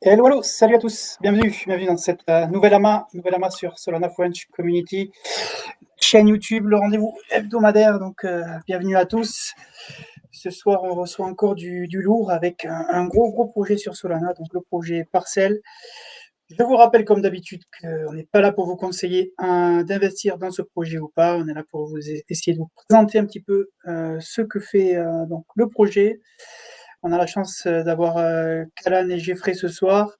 Hello, hello, salut à tous, bienvenue dans cette nouvelle amas sur Solana French Community, chaîne YouTube, le rendez-vous hebdomadaire, donc bienvenue à tous. Ce soir, on reçoit encore du lourd avec un gros projet sur Solana, donc le projet PARCL. Je vous rappelle comme d'habitude qu'on n'est pas là pour vous conseiller d'investir dans ce projet ou pas, on est là pour vous essayer de vous présenter un petit peu ce que fait donc le projet. On a la chance d'avoir Callan et Jeffrey ce soir.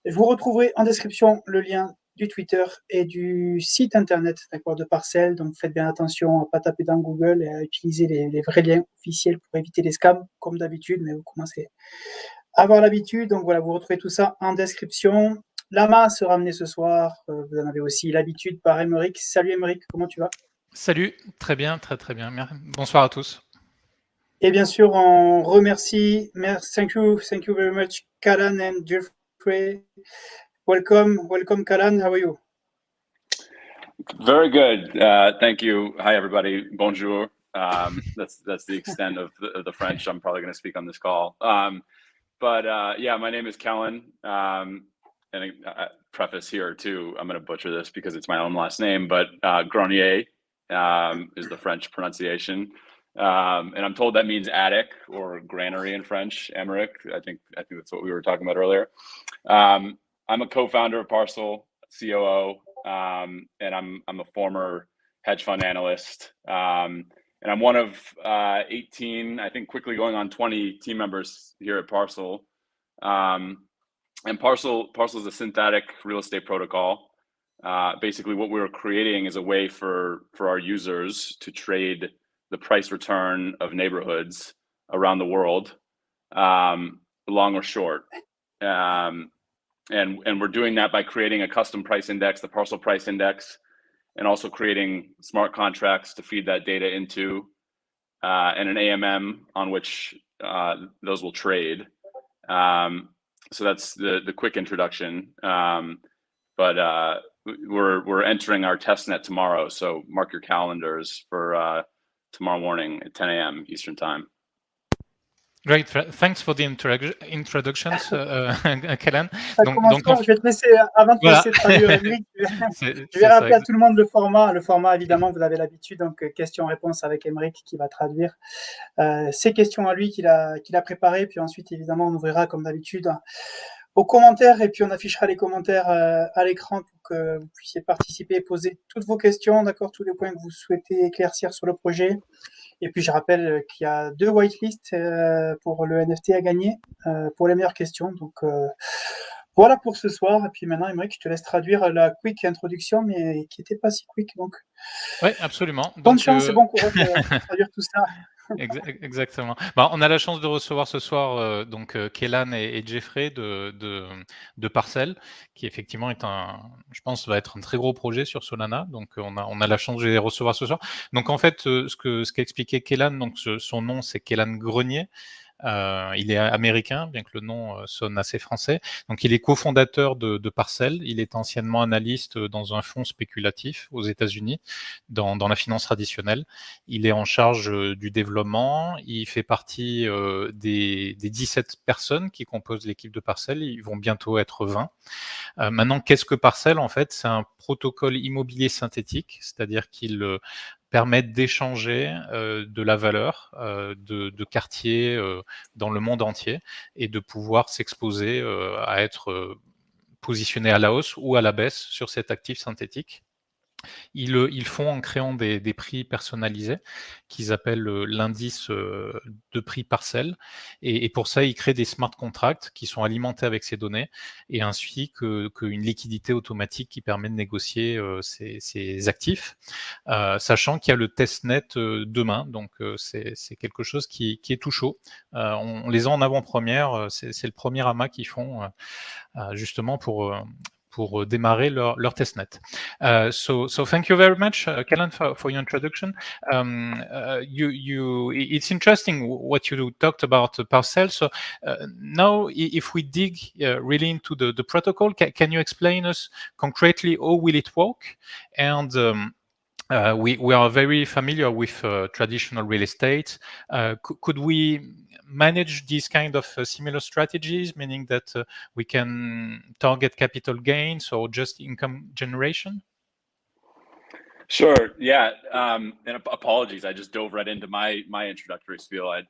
Vous retrouverez en description le lien du Twitter et du site internet de PARCL. Donc faites bien attention à ne pas taper dans Google et à utiliser les vrais liens officiels pour éviter les scams, comme d'habitude, mais vous commencez à avoir l'habitude. Donc voilà, vous retrouvez tout ça en description. Lama sera amené ce soir. Vous en avez aussi l'habitude par Émeric. Salut Émeric, comment tu vas? Salut, très bien. Bonsoir à tous. Et bien sûr, on remercie, thank you very much, Callan and Jeffrey. Welcome, Callan. How are you? Very good. Thank you. Hi, everybody. Bonjour. That's the extent of the French I'm probably going to speak on this call. Yeah, my name is Kellen. And a preface here too, I'm going to butcher this because it's my own last name, but Grenier is the French pronunciation. And I'm told that means attic or granary in French, Emmerich. I think that's what we were talking about earlier. I'm a co-founder of PARCL, COO. And I'm a former hedge fund analyst, and I'm one of 18, I think, quickly going on 20 team members here at PARCL. And PARCL is a synthetic real estate protocol. Basically, what we're creating is a way for our users to trade the price return of neighborhoods around the world, long or short. And we're doing that by creating a custom price index, the PARCL price index, and also creating smart contracts to feed that data into, and an AMM on which those will trade. So that's the quick introduction. But we're entering our testnet tomorrow, so mark your calendars for tomorrow morning at 10 a.m. Eastern Time. Great, thanks for the introductions, Kellen. Je vais te laisser, avant de te laisser traduire, Émeric, je vais rappeler à tout le monde le format. Le format, évidemment, vous avez l'habitude, donc question-réponse avec Émeric qui va traduire ces questions à lui qu'il a préparées. Puis ensuite, évidemment, on ouvrira, comme d'habitude, aux commentaires et puis on affichera les commentaires à l'écran pour que vous puissiez participer et poser toutes vos questions, d'accord, tous les points que vous souhaitez éclaircir sur le projet. Et puis je rappelle qu'il y a 2 whitelists pour le NFT à gagner pour les meilleures questions. Donc voilà pour ce soir. Et puis maintenant, Émeric, je te laisse traduire la quick introduction, mais qui n'était pas si quick. Donc oui, absolument. Bonne chance et bon courage pour traduire tout ça. Exactement. On a la chance de recevoir ce soir Kellan et Jeffrey de PARCL, qui effectivement je pense, va être un très gros projet sur Solana. Donc on a la chance de les recevoir ce soir. Donc en fait, ce qu'a expliqué Kellan, donc son nom c'est Kellan Grenier. Il est américain, bien que le nom sonne assez français. Donc, il est cofondateur de PARCL. Il est anciennement analyste dans un fonds spéculatif aux États-Unis, dans la finance traditionnelle. Il est en charge du développement. Il fait partie des 17 personnes qui composent l'équipe de PARCL. Ils vont bientôt être 20. Maintenant, qu'est-ce que PARCL? En fait, c'est un protocole immobilier synthétique, c'est-à-dire qu'il permettent d'échanger de la valeur de quartiers dans le monde entier et de pouvoir s'exposer à être positionné à la hausse ou à la baisse sur cet actif synthétique. Ils font en créant des prix personnalisés qu'ils appellent l'indice de prix PARCL. Et pour ça, ils créent des smart contracts qui sont alimentés avec ces données et ainsi qu'une liquidité automatique qui permet de négocier ces actifs, sachant qu'il y a le testnet demain. Donc, c'est quelque chose qui est tout chaud. On les a en avant-première. C'est le premier amas qu'ils font justement pour démarrer leur testnet. So thank you very much, Kellan, for your introduction. It's interesting what you talked about PARCL. So now, if we dig really into the protocol, can you explain us concretely how will it work, and we are very familiar with traditional real estate. Could we manage these kind of similar strategies, meaning that we can target capital gains or just income generation? Sure. Yeah. And apologies, I just dove right into my introductory spiel. I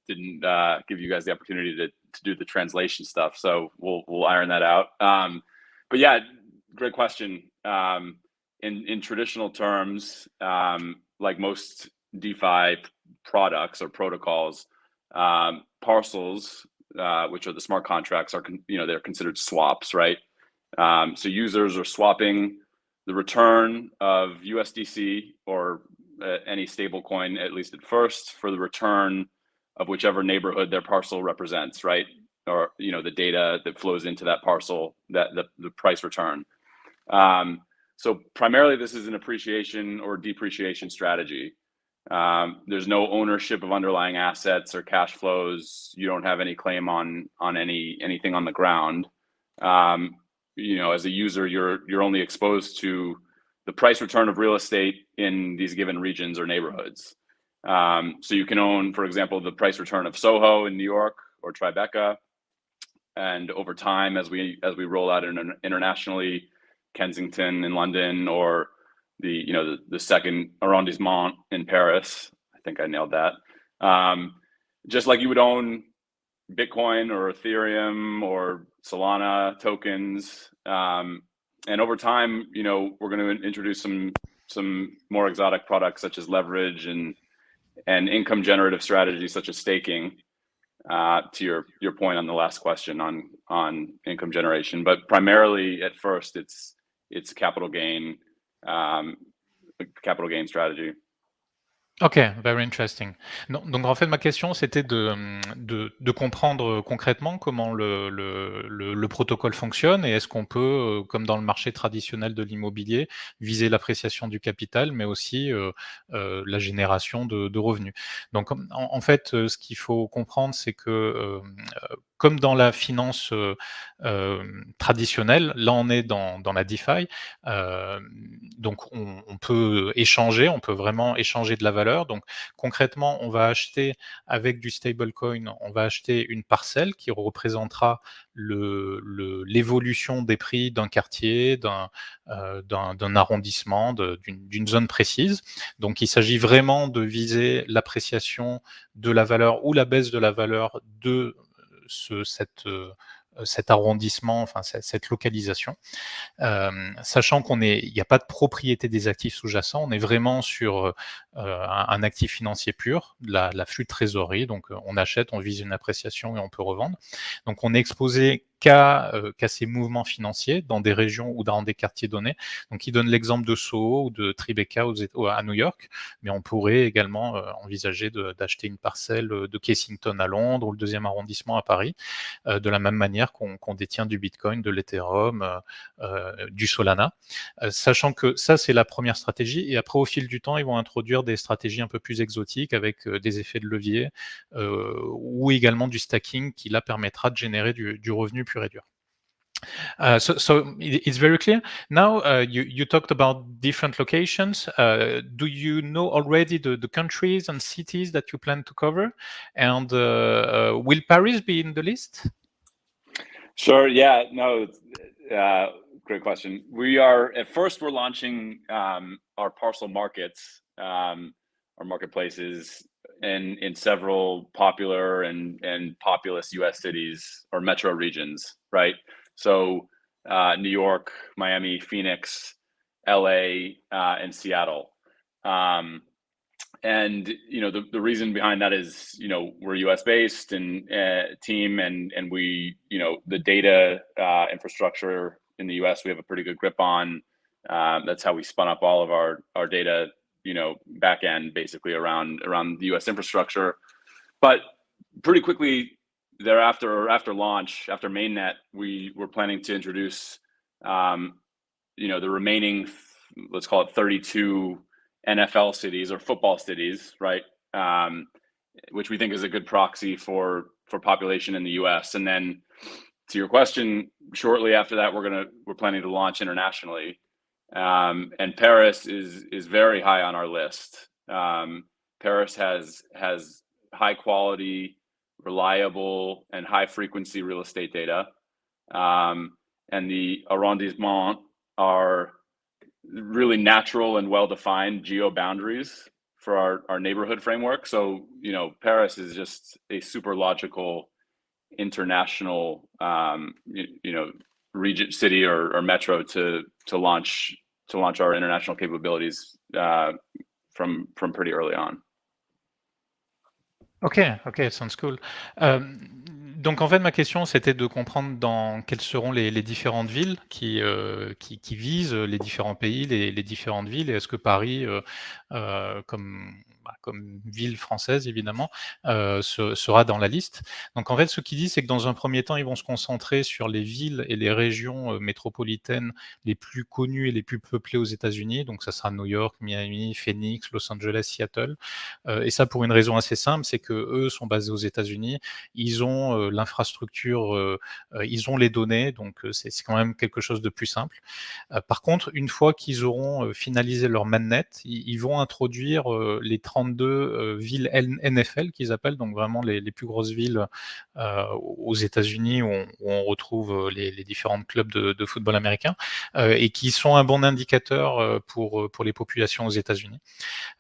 didn't give you guys the opportunity to do the translation stuff, so we'll iron that out. But yeah, great question. In traditional terms, like most DeFi products or protocols, parcels, which are the smart contracts, are they're considered swaps, right? So users are swapping the return of USDC or any stable coin, at least at first, for the return of whichever neighborhood their parcel represents, right? Or the data that flows into that parcel, that the price return. So primarily, this is an appreciation or depreciation strategy. There's no ownership of underlying assets or cash flows. You don't have any claim on anything on the ground. As a user, you're only exposed to the price return of real estate in these given regions or neighborhoods. So you can own, for example, the price return of Soho in New York or Tribeca, and over time, as we roll out internationally, Kensington in London, or the second arrondissement in Paris. I think I nailed that. Just like you would own Bitcoin or Ethereum or Solana tokens, and over time, we're going to introduce some more exotic products such as leverage and income generative strategies such as staking. To your point on the last question on income generation, but primarily at first it's capital gain strategy. Ok, very interesting. Donc en fait, ma question, c'était de comprendre concrètement comment le protocole fonctionne et est-ce qu'on peut, comme dans le marché traditionnel de l'immobilier, viser l'appréciation du capital, mais aussi la génération de revenus. Donc en fait, ce qu'il faut comprendre, c'est que comme dans la finance traditionnelle, là on est dans la DeFi, donc on peut échanger, on peut vraiment échanger de la valeur. Donc concrètement, on va acheter avec du stablecoin, on va acheter une parcelle qui représentera l'évolution des prix d'un quartier, d'un arrondissement, d'une zone précise. Donc il s'agit vraiment de viser l'appréciation de la valeur ou la baisse de la valeur de cet arrondissement, enfin cette localisation, sachant il n'y a pas de propriété des actifs sous-jacents, on est vraiment sur un actif financier pur, la flux de trésorerie, donc on achète, on vise une appréciation et on peut revendre. Donc on est exposé qu'à ces mouvements financiers dans des régions ou dans des quartiers donnés. Donc il donne l'exemple de Soho ou de Tribeca à New York, mais on pourrait également envisager d'acheter une parcelle de Kensington à Londres ou le 2e arrondissement à Paris, de la même manière qu'on détient du Bitcoin, de l'Ethereum, du Solana, sachant que ça c'est la première stratégie, et après au fil du temps ils vont introduire des stratégies un peu plus exotiques avec des effets de levier ou également du stacking qui là permettra de générer du revenu pur et dur. So it's very clear. Now you talked about different locations. Do you know already the countries and cities that you plan to cover? And will Paris be in the list? Sure. Yeah. No. Great question. We're launching our parcel markets, our marketplaces, in several popular and populous U.S. cities or metro regions, right? So New York, Miami, Phoenix, LA, and Seattle. And the reason behind that is we're US based and team, and we the data infrastructure in the US we have a pretty good grip on. That's how we spun up all of our data back end basically around the US infrastructure. But pretty quickly thereafter, or after launch, after mainnet, we were planning to introduce the remaining, let's call it 32 NFL cities or football cities, right? Which we think is a good proxy for population in the US. And then to your question, shortly after that, we're planning to launch internationally. And Paris is very high on our list. Paris has high quality, reliable, and high frequency real estate data. And the arrondissements are really natural and well-defined geo boundaries for our neighborhood framework. So, Paris is just a super logical international, region, city, or metro to launch our international capabilities from pretty early on. Ok, sounds cool. Donc en fait, ma question, c'était de comprendre dans quelles seront les différentes villes qui visent les différents pays, les différentes villes, et est-ce que Paris, comme ville française évidemment, sera dans la liste. Donc en fait, ce qu'il dit, c'est que dans un premier temps, ils vont se concentrer sur les villes et les régions métropolitaines les plus connues et les plus peuplées aux États-Unis. Donc ça sera New York, Miami, Phoenix, Los Angeles, Seattle. Et ça pour une raison assez simple, c'est que eux sont basés aux États-Unis, ils ont l'infrastructure, ils ont les données, donc c'est quand même quelque chose de plus simple. Par contre, une fois qu'ils auront finalisé leur mannet, ils vont introduire les 32 villes NFL qu'ils appellent, donc vraiment les plus grosses villes aux États-Unis où on retrouve les différents clubs de football américain, et qui sont un bon indicateur pour les populations aux États-Unis.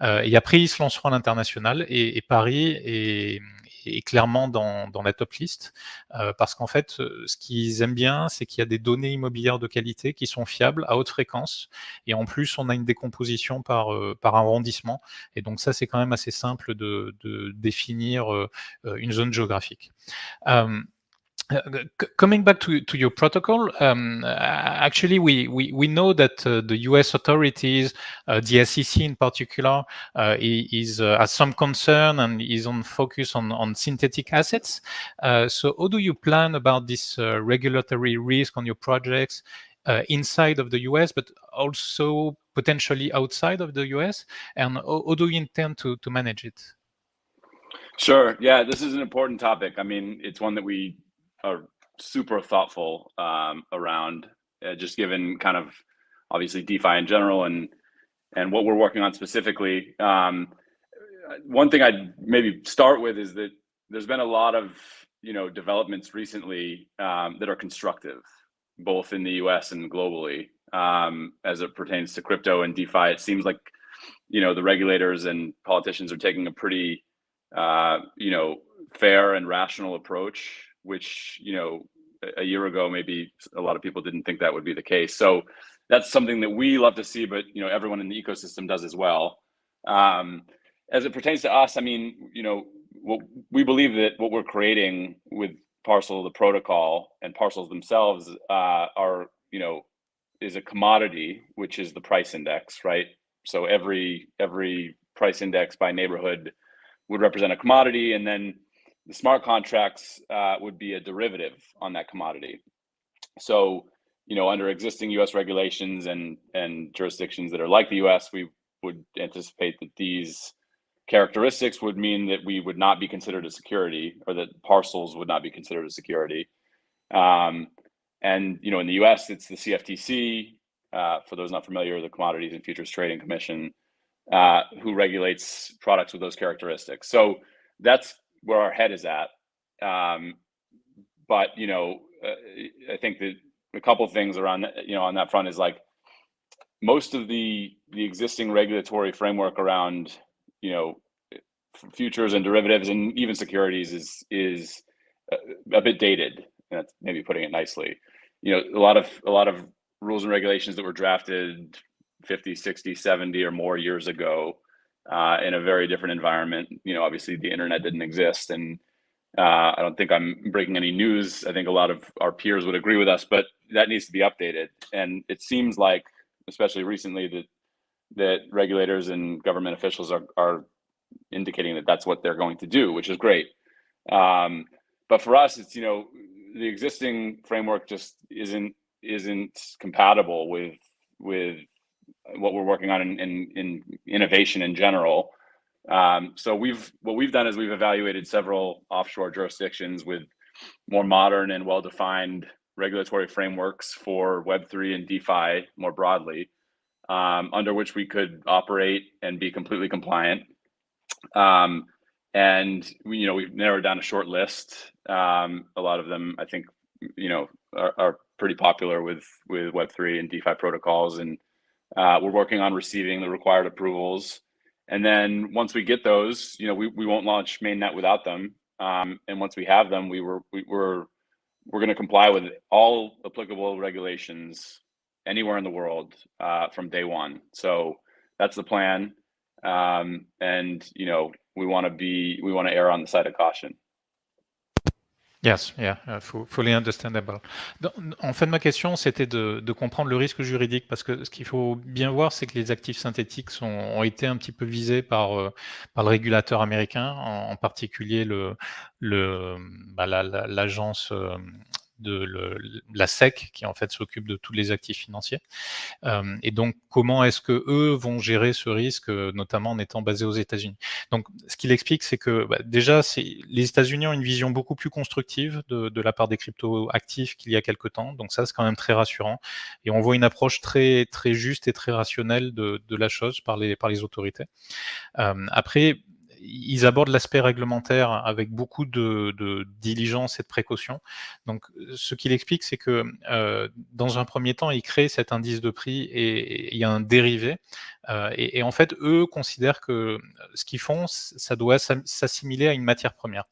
Et après, ils se lanceront à l'international, et Paris est clairement dans la top list, parce qu'en fait, ce qu'ils aiment bien, c'est qu'il y a des données immobilières de qualité qui sont fiables, à haute fréquence, et en plus, on a une décomposition par arrondissement, et donc ça, c'est quand même assez simple de définir une zone géographique. Coming back to your protocol, actually we know that the US authorities, the SEC in particular, has some concern and is on focus on synthetic assets. So how do you plan about this regulatory risk on your projects inside of the US, but also potentially outside of the US? And how do you intend to manage it? Sure. Yeah, this is an important topic. I mean, it's one that we are super thoughtful around, just given kind of obviously DeFi in general and what we're working on specifically. One thing I'd maybe start with is that there's been a lot of developments recently that are constructive, both in the US and globally, as it pertains to crypto and DeFi. It seems like the regulators and politicians are taking a pretty fair and rational approach, which a year ago maybe a lot of people didn't think that would be the case. So that's something that we love to see, but everyone in the ecosystem does as well. As it pertains to us, I mean, what we believe that what we're creating with Parcel, the protocol, and parcels themselves are is a commodity, which is the price index, right? So every price index by neighborhood would represent a commodity, and then the smart contracts would be a derivative on that commodity. So, under existing U.S. regulations and jurisdictions that are like the U.S., we would anticipate that these characteristics would mean that we would not be considered a security, or that parcels would not be considered a security. And in the U.S., it's the CFTC, for those not familiar, the Commodities and Futures Trading Commission, who regulates products with those characteristics. So that's where our head is at. But I think that a couple of things around on that front is like most of the existing regulatory framework around futures and derivatives and even securities is a bit dated. That's maybe putting it nicely. A lot of rules and regulations that were drafted 50, 60, 70 or more years ago in a very different environment. Obviously the internet didn't exist, and I don't think I'm breaking any news. I think a lot of our peers would agree with us, but that needs to be updated. And it seems like, especially recently, that regulators and government officials are indicating that that's what they're going to do, which is great. But for us, it's the existing framework just isn't compatible with what we're working on in innovation in general. So what we've done is we've evaluated several offshore jurisdictions with more modern and well-defined regulatory frameworks for Web3 and DeFi more broadly. under which we could operate and be completely compliant. And we've narrowed down a short list. A lot of them, I think, are pretty popular with Web3 and DeFi protocols, and we're working on receiving the required approvals. And then once we get those, we won't launch mainnet without them. And once we have them, we're going to comply with all applicable regulations anywhere in the world from day one. So that's the plan. And we want to err on the side of caution. Yes, yeah, fully understandable. En fait, ma question, c'était de comprendre le risque juridique, parce que ce qu'il faut bien voir, c'est que les actifs synthétiques ont été un petit peu visés par le régulateur américain, en particulier l'agence la SEC, qui en fait s'occupe de tous les actifs financiers. Et donc, comment est-ce que eux vont gérer ce risque, notamment en étant basés aux États-Unis? Donc, ce qu'il explique, c'est que déjà, les États-Unis ont une vision beaucoup plus constructive de la part des crypto-actifs qu'il y a quelque temps. Donc ça, c'est quand même très rassurant. Et on voit une approche très, très juste et très rationnelle de la chose par les autorités. Après, ils abordent l'aspect réglementaire avec beaucoup de diligence et de précaution. Donc, ce qu'il explique, c'est que dans un premier temps, ils créent cet indice de prix et il y a un dérivé. Et en fait, eux considèrent que ce qu'ils font, ça doit s'assimiler à une matière première.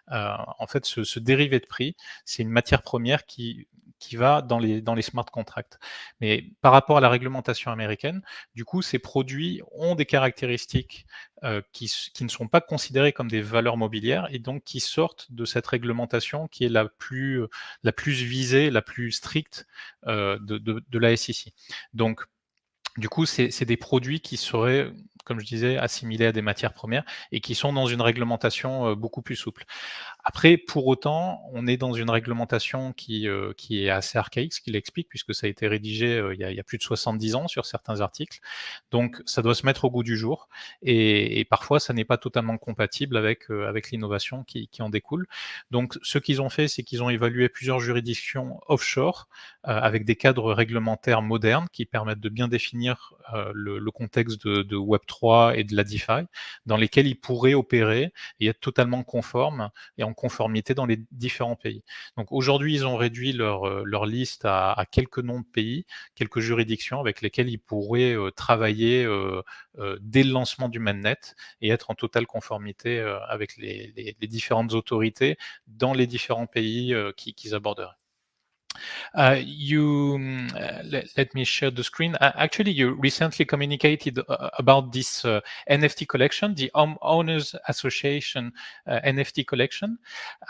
En fait, ce dérivé de prix, c'est une matière première qui va dans les smart contracts. Mais par rapport à la réglementation américaine, du coup, ces produits ont des caractéristiques qui ne sont pas considérées comme des valeurs mobilières et donc qui sortent de cette réglementation qui est la plus visée, la plus stricte de la SEC. Donc, du coup, c'est des produits qui seraient, comme je disais, assimilés à des matières premières et qui sont dans une réglementation beaucoup plus souple. Après, pour autant, on est dans une réglementation qui est assez archaïque, ce qu'il explique, puisque ça a été rédigé il y a plus de 70 ans sur certains articles. Donc, ça doit se mettre au goût du jour. Et parfois, ça n'est pas totalement compatible avec l'innovation qui en découle. Donc, ce qu'ils ont fait, c'est qu'ils ont évalué plusieurs juridictions offshore avec des cadres réglementaires modernes qui permettent de bien définir le contexte de Web3 et de la DeFi, dans lesquels ils pourraient opérer et être totalement conformes et en conformité dans les différents pays. Donc aujourd'hui, ils ont réduit leur liste à quelques noms de pays, quelques juridictions avec lesquelles ils pourraient travailler dès le lancement du mainnet et être en totale conformité avec les différentes autorités dans les différents pays qu'ils aborderaient. Let me share the screen. Actually, you recently communicated about this NFT collection, the Owners Association NFT collection.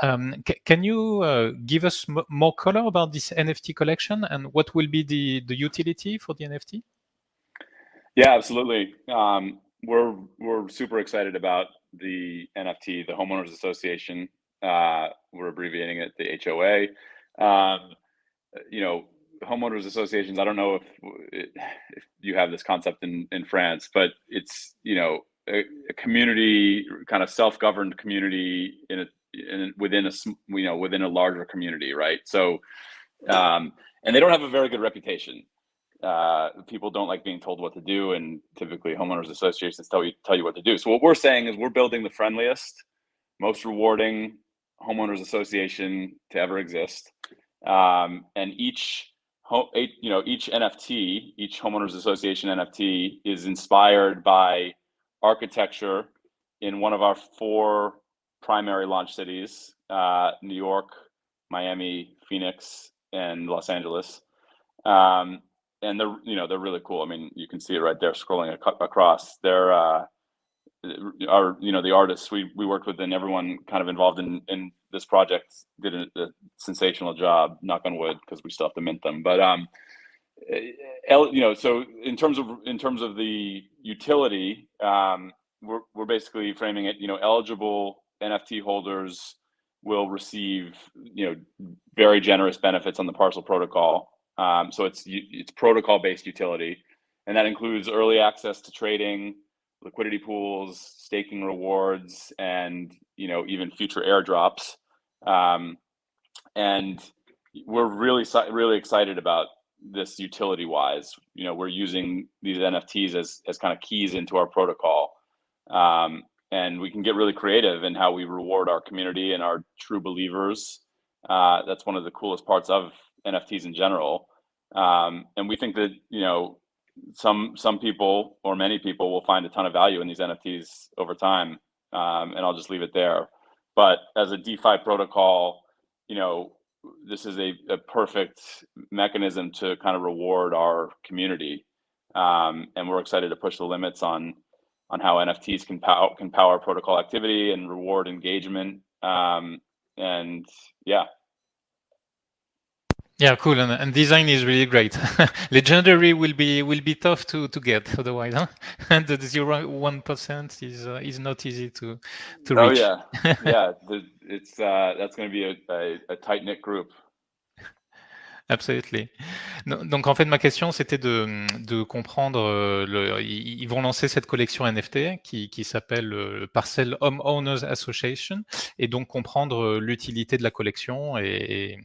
Can you give us more color about this NFT collection and what will be the utility for the NFT? Yeah, absolutely. We're super excited about the NFT, the Homeowners Association. We're abbreviating it the HOA. Homeowners associations, I don't know if you have this concept in France, but it's a community, kind of self-governed community within a larger community, right? So and they don't have a very good reputation. People don't like being told what to do, and typically homeowners associations tell you what to do. So what we're saying is we're building the friendliest, most rewarding homeowners association to ever exist. And each NFT, each homeowners association NFT is inspired by architecture in one of our 4 primary launch cities, New York, Miami, Phoenix, and Los Angeles. And they're really cool. I mean, you can see it right there scrolling across. They're the artists we worked with, and everyone kind of involved in this project did a sensational job, knock on wood, because we still have to mint them. But so in terms of the utility, we're basically framing it, eligible NFT holders will receive very generous benefits on the PARCL protocol. So it's protocol based utility, and that includes early access to trading, liquidity pools, staking rewards, and even future airdrops. And we're really excited about this utility-wise. You know, we're using these NFTs as kind of keys into our protocol, and we can get really creative in how we reward our community and our true believers. That's one of the coolest parts of NFTs in general, and we think that, you know, some people or many people will find a ton of value in these NFTs over time, and I'll just leave it there. But as a DeFi protocol, you know, this is a perfect mechanism to kind of reward our community, and we're excited to push the limits on how NFTs can power protocol activity and reward engagement, and yeah. Yeah, cool, and design is really great. Legendary will be tough to get otherwise, huh? And the 0.1% is not easy to reach. Oh yeah, yeah. That's going to be a tight knit group. Absolutely. Donc en fait, ma question, c'était de comprendre, ils vont lancer cette collection NFT qui s'appelle PARCL Homeowners Association, et donc comprendre l'utilité de la collection et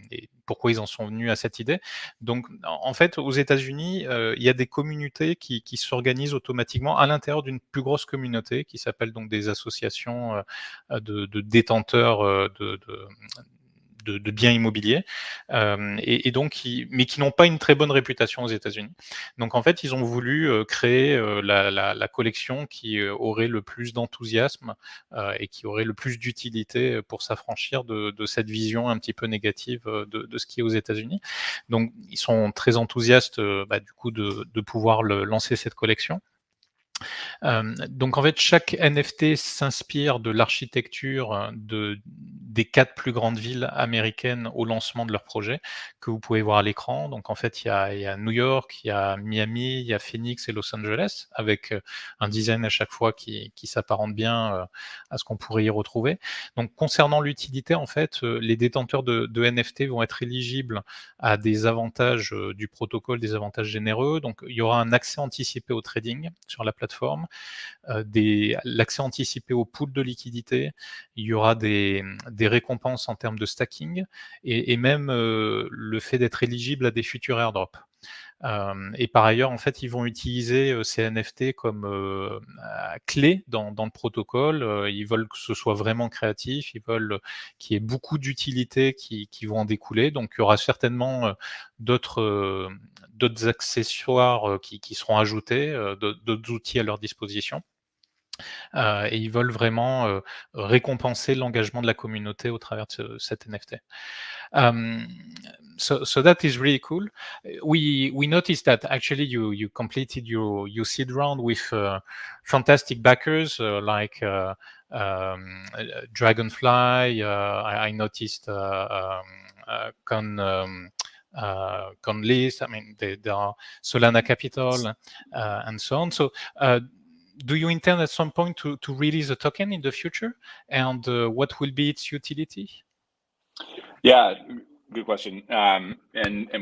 pourquoi ils en sont venus à cette idée. Donc en fait, aux États-Unis, il y a des communautés qui s'organisent automatiquement à l'intérieur d'une plus grosse communauté qui s'appelle donc des associations de détenteurs de biens immobiliers, et donc mais qui n'ont pas une très bonne réputation aux États-Unis. Donc en fait, ils ont voulu créer la collection qui aurait le plus d'enthousiasme et qui aurait le plus d'utilité pour s'affranchir de cette vision un petit peu négative de ce qui est aux États-Unis. Donc ils sont très enthousiastes du coup de pouvoir lancer cette collection. Donc en fait, chaque NFT s'inspire de l'architecture des 4 plus grandes villes américaines au lancement de leur projet, que vous pouvez voir à l'écran. Donc en fait, il y a New York, il y a Miami, il y a Phoenix et Los Angeles, avec un design à chaque fois qui s'apparente bien à ce qu'on pourrait y retrouver. Donc concernant l'utilité, en fait, les détenteurs de NFT vont être éligibles à des avantages du protocole, des avantages généreux. Donc il y aura un accès anticipé au trading sur la plateforme, l'accès anticipé au pool de liquidité, il y aura des récompenses en termes de stacking et même le fait d'être éligible à des futurs airdrops. Et par ailleurs, en fait, ils vont utiliser ces NFT comme clés dans le protocole. Ils veulent que ce soit vraiment créatif, ils veulent qu'il y ait beaucoup d'utilités qui vont en découler. Donc, il y aura certainement d'autres accessoires qui seront ajoutés, d'autres outils à leur disposition. Et ils veulent vraiment récompenser l'engagement de la communauté au travers de cet NFT. So that is really cool. We noticed that actually you completed your seed round with fantastic backers like Dragonfly. I noticed Conlist. I mean, there are Solana Capital and so on. So do you intend at some point to release a token in the future, and what will be its utility? Yeah, good question. And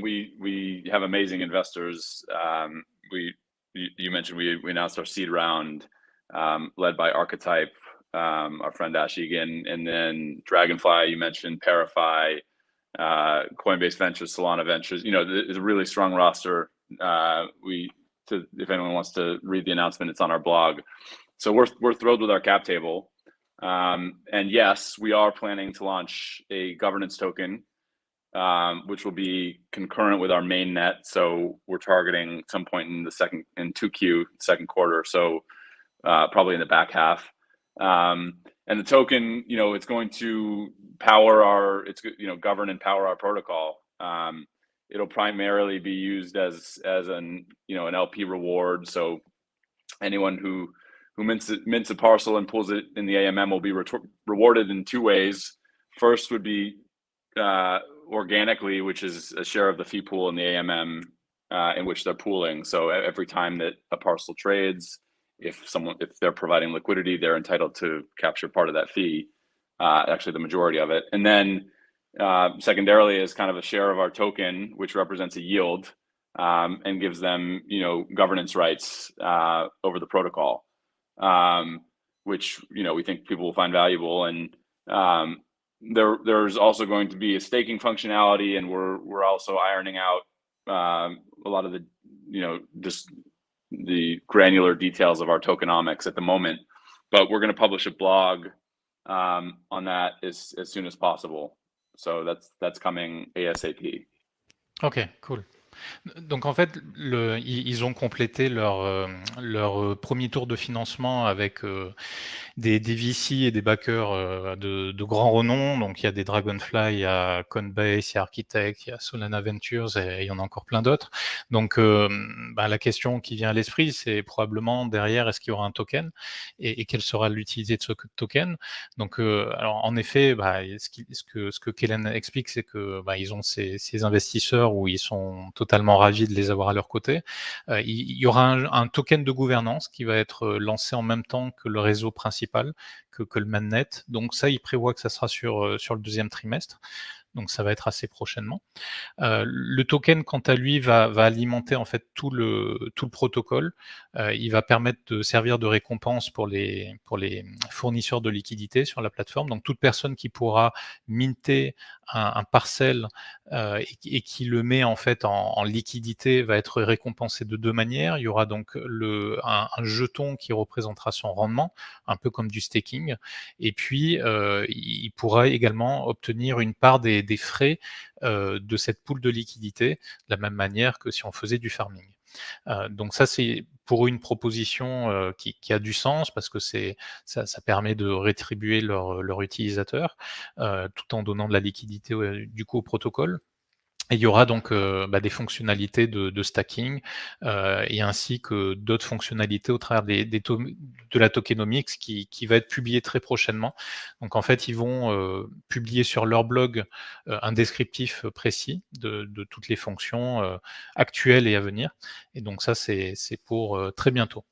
we have amazing investors. You mentioned we announced our seed round, led by Archetype, our friend Ash Egan, and then Dragonfly. You mentioned Parify, Coinbase Ventures, Solana Ventures. You know, there's a really strong roster. If anyone wants to read the announcement, it's on our blog. So we're thrilled with our cap table. And yes, we are planning to launch a governance token, which will be concurrent with our main net. So we're targeting some point in 2Q, second quarter. So probably in the back half. And the token, you know, it's going to govern and power our protocol. It'll primarily be used as an LP reward. So anyone who mints a parcel and pulls it in the AMM will be rewarded in 2 ways. First would be organically, which is a share of the fee pool in the AMM in which they're pooling. So every time that a parcel trades, if they're providing liquidity, they're entitled to capture part of that fee, actually the majority of it. And then secondarily is kind of a share of our token, which represents a yield and gives them, you know, governance rights over the protocol, which, you know, we think people will find valuable. And there's also going to be a staking functionality, and we're also ironing out a lot of the, just the granular details of our tokenomics at the moment, but we're going to publish a blog on that as soon as possible. So that's coming ASAP. Ok, cool. Donc en fait, ils ont complété leur premier tour de financement avec des VC et des backers de grands renom. Donc il y a des Dragonfly, il y a Coinbase, il y a Architect, il y a Solana Ventures et il y en a encore plein d'autres. Donc la question qui vient à l'esprit, c'est probablement derrière, est-ce qu'il y aura un token et quelle sera l'utilité de ce token? Donc alors en effet, ce que Kellen explique, c'est que ils ont ces investisseurs où ils sont totalement ravis de les avoir à leur côté. Il y aura un token de gouvernance qui va être lancé en même temps que le réseau principal, que le mainnet. Donc ça, il prévoit que ça sera sur le deuxième trimestre. Donc ça va être assez prochainement. Le token, quant à lui, va alimenter en fait tout le protocole. Il va permettre de servir de récompense pour les fournisseurs de liquidités sur la plateforme. Donc toute personne qui pourra minter un parcelle et qui le met en fait en liquidité va être récompensé de deux manières. Il y aura donc un jeton qui représentera son rendement, un peu comme du staking. Et puis il pourra également obtenir une part des frais de cette pool de liquidité, de la même manière que si on faisait du farming. Donc ça, c'est pour une proposition qui a du sens parce que ça permet de rétribuer leur utilisateur tout en donnant de la liquidité du coup au protocole. Et il y aura donc des fonctionnalités de stacking et ainsi que d'autres fonctionnalités au travers de la tokenomics qui va être publiée très prochainement. Donc en fait, ils vont publier sur leur blog un descriptif précis de toutes les fonctions actuelles et à venir. Et donc ça, c'est pour très bientôt.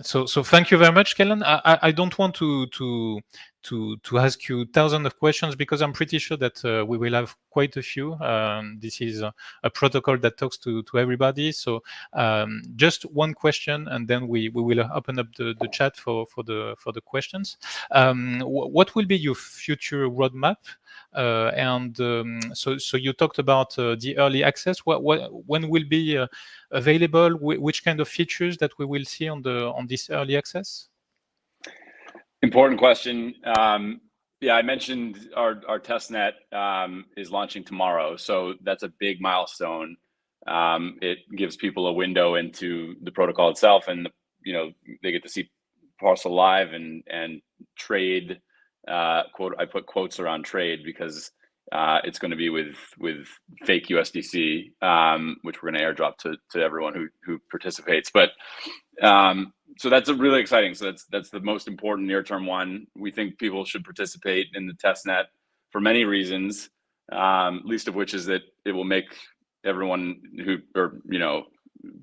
So thank you very much, Kellen. I don't want to ask you thousands of questions because I'm pretty sure that we will have quite a few. This is a protocol that talks to everybody. So just one question, and then we will open up the chat for the questions. What will be your future roadmap? So you talked about the early access. When will be available? Which kind of features that we will see on this early access? Important question. Yeah, I mentioned our testnet is launching tomorrow, so that's a big milestone. It gives people a window into the protocol itself, and they get to see Parcel live and trade. Quote, I put quotes around trade because it's going to be with fake USDC, which we're going to airdrop to everyone who participates. But so that's really exciting. So that's the most important near-term one. We think people should participate in the testnet for many reasons, least of which is that it will make everyone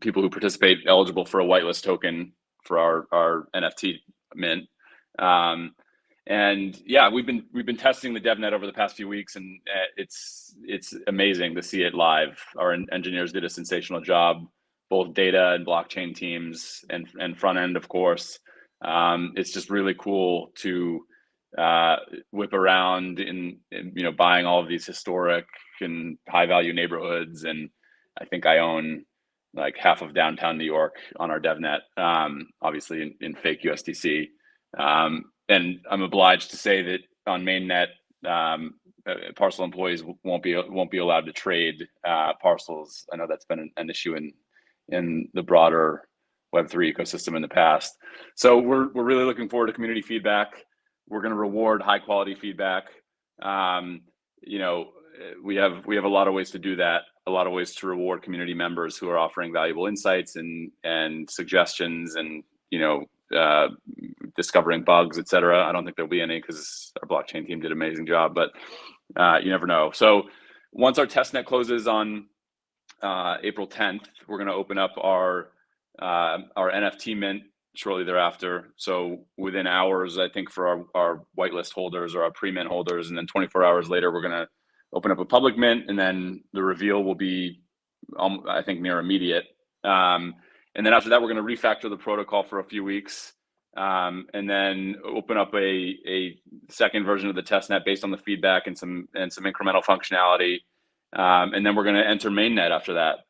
people who participate eligible for a whitelist token for our NFT mint. And yeah, we've been testing the DevNet over the past few weeks, and it's amazing to see it live. Our engineers did a sensational job, both data and blockchain teams, and front end, of course. It's just really cool to whip around in buying all of these historic and high value neighborhoods, and I think I own like half of downtown New York on our DevNet, obviously in fake USDC. And I'm obliged to say that on mainnet, Parcel employees won't be allowed to trade parcels. I know that's been an issue in the broader Web3 ecosystem in the past. So we're really looking forward to community feedback. We're going to reward high quality feedback. We have a lot of ways to do that. A lot of ways to reward community members who are offering valuable insights and suggestions and discovering bugs, etc. I don't think there'll be any because our blockchain team did an amazing job, but you never know. So once our testnet closes on April 10th, we're going to open up our NFT mint shortly thereafter. So within hours, I think for our whitelist holders or our pre-mint holders, and then 24 hours later, we're going to open up a public mint, and then the reveal will be, I think, near immediate. And then after that, we're going to refactor the protocol for a few weeks, and then open up a second version of the testnet based on the feedback and some incremental functionality. And then we're going to enter mainnet after that,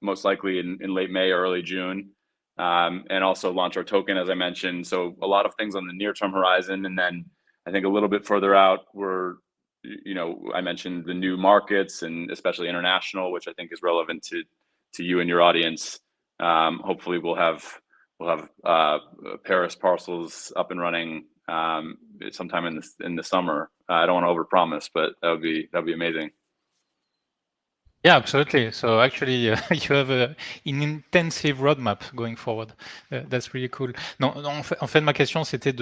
most likely in late May or early June, and also launch our token, as I mentioned. So a lot of things on the near-term horizon, and then I think a little bit further out, I mentioned the new markets and especially international, which I think is relevant to you and your audience. Hopefully, we'll have Paris parcels up and running sometime in the summer. I don't want to overpromise, but that'd be amazing. Yeah, absolutely. So actually, you have an intensive roadmap going forward. That's really cool. Non, en fait, ma question, c'était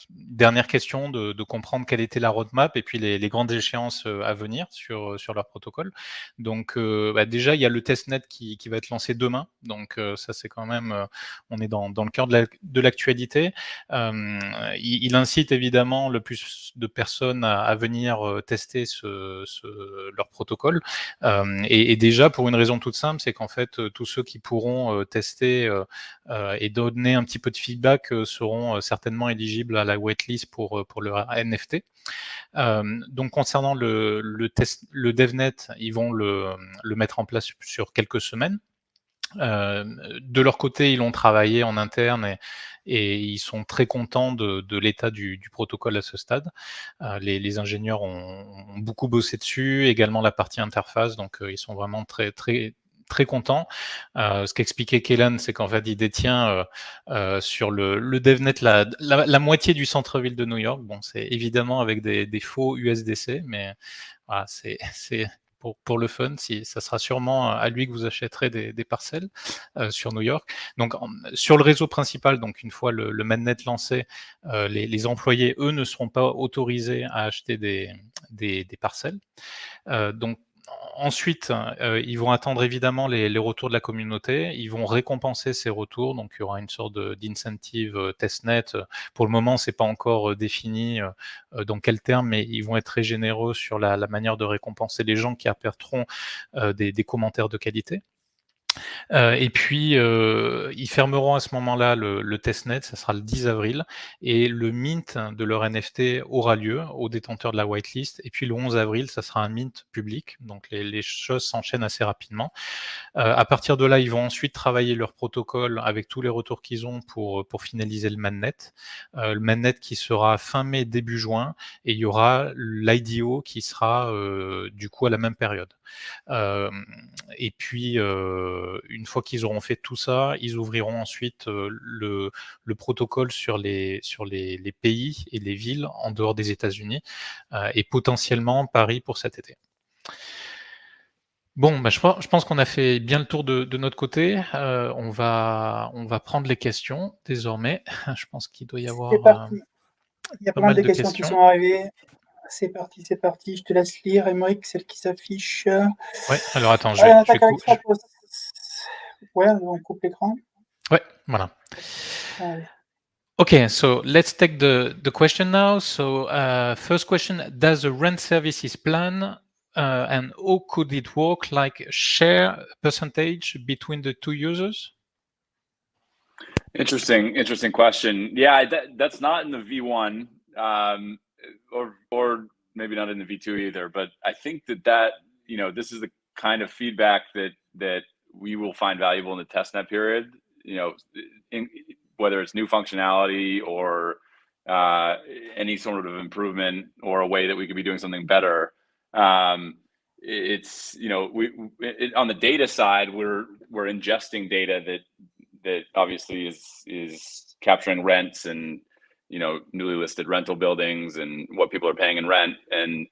dernière question, de comprendre quelle était la roadmap et puis les grandes échéances à venir sur leur protocole. Donc, déjà, il y a le testnet qui va être lancé demain. Donc, ça, c'est quand même, on est dans le cœur de l'actualité. Il incite évidemment le plus de personnes à venir tester leur protocole. Et déjà, pour une raison toute simple, c'est qu'en fait, tous ceux qui pourront tester et donner un petit peu de feedback seront certainement éligibles à la waitlist pour leur NFT. Donc, concernant le DevNet, ils vont le mettre en place sur quelques semaines. De leur côté, ils l'ont travaillé en interne et ils sont très contents de l'état du protocole à ce stade. Les ingénieurs ont beaucoup bossé dessus, également la partie interface, donc ils sont vraiment très, très, très contents. Ce qu'expliquait Kellan, c'est qu'en fait, il détient sur le DevNet la moitié du centre-ville de New York. Bon, c'est évidemment avec des faux USDC, mais voilà, c'est pour le fun, ça sera sûrement à lui que vous achèterez des parcelles sur New York. Donc, sur le réseau principal, donc une fois le mainnet lancé, les employés, eux, ne seront pas autorisés à acheter des parcelles. Donc, ensuite, ils vont attendre évidemment les retours de la communauté. Ils vont récompenser ces retours. Donc, il y aura une sorte d'incentive testnet. Pour le moment, c'est pas encore défini dans quel terme, mais ils vont être très généreux sur la manière de récompenser les gens qui apporteront des commentaires de qualité. Et puis, ils fermeront à ce moment-là le testnet, ça sera le 10 avril, et le mint de leur NFT aura lieu aux détenteurs de la whitelist. Et puis le 11 avril, ça sera un mint public, donc les choses s'enchaînent assez rapidement. À partir de là, ils vont ensuite travailler leur protocole avec tous les retours qu'ils ont pour finaliser le mainnet. Le mainnet qui sera fin mai, début juin, et il y aura l'IDO qui sera du coup à la même période. Et puis, une fois qu'ils auront fait tout ça, ils ouvriront ensuite le protocole sur les pays et les villes en dehors des États-Unis et potentiellement Paris pour cet été. Bon, je pense qu'on a fait bien le tour de notre côté. On va prendre les questions désormais. Je pense qu'il doit y avoir C'est parti. Il y a pas mal de questions qui sont arrivées. C'est parti. Je te laisse lire, Émeric, celle qui s'affiche. Ouais, alors attends, Ouais, on coupe l'écran. Ouais, voilà. Allez. Okay, so let's take the question now. So first question, does the rent services plan and how could it work, like share percentage between the two users? Interesting question. Yeah, that's not in the V1, or maybe not in the V2 either. But I think that this is the kind of feedback that we will find valuable in the testnet period. Whether it's new functionality or any sort of improvement or a way that we could be doing something better. It's on the data side, we're ingesting data that obviously is capturing rents and newly listed rental buildings and what people are paying in rent, and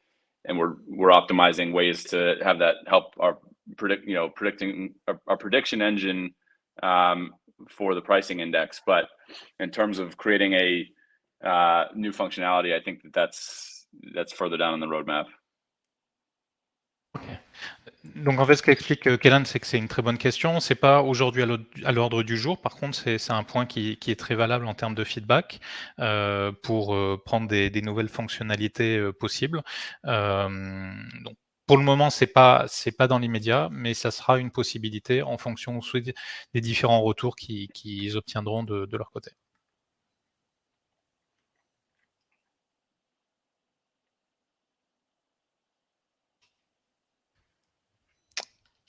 we're optimizing ways to have that help our predicting our prediction engine for the pricing index. But in terms of creating a new functionality, I think that's further down on the roadmap. Okay. Donc en fait, ce qu'explique Kellan, c'est que c'est une très bonne question. C'est pas aujourd'hui à l'ordre du jour. Par contre, c'est un point qui est très valable en termes de feedback pour prendre des nouvelles fonctionnalités possibles. Donc pour le moment, c'est pas dans l'immédiat, mais ça sera une possibilité en fonction des différents retours qu'ils obtiendront de leur côté.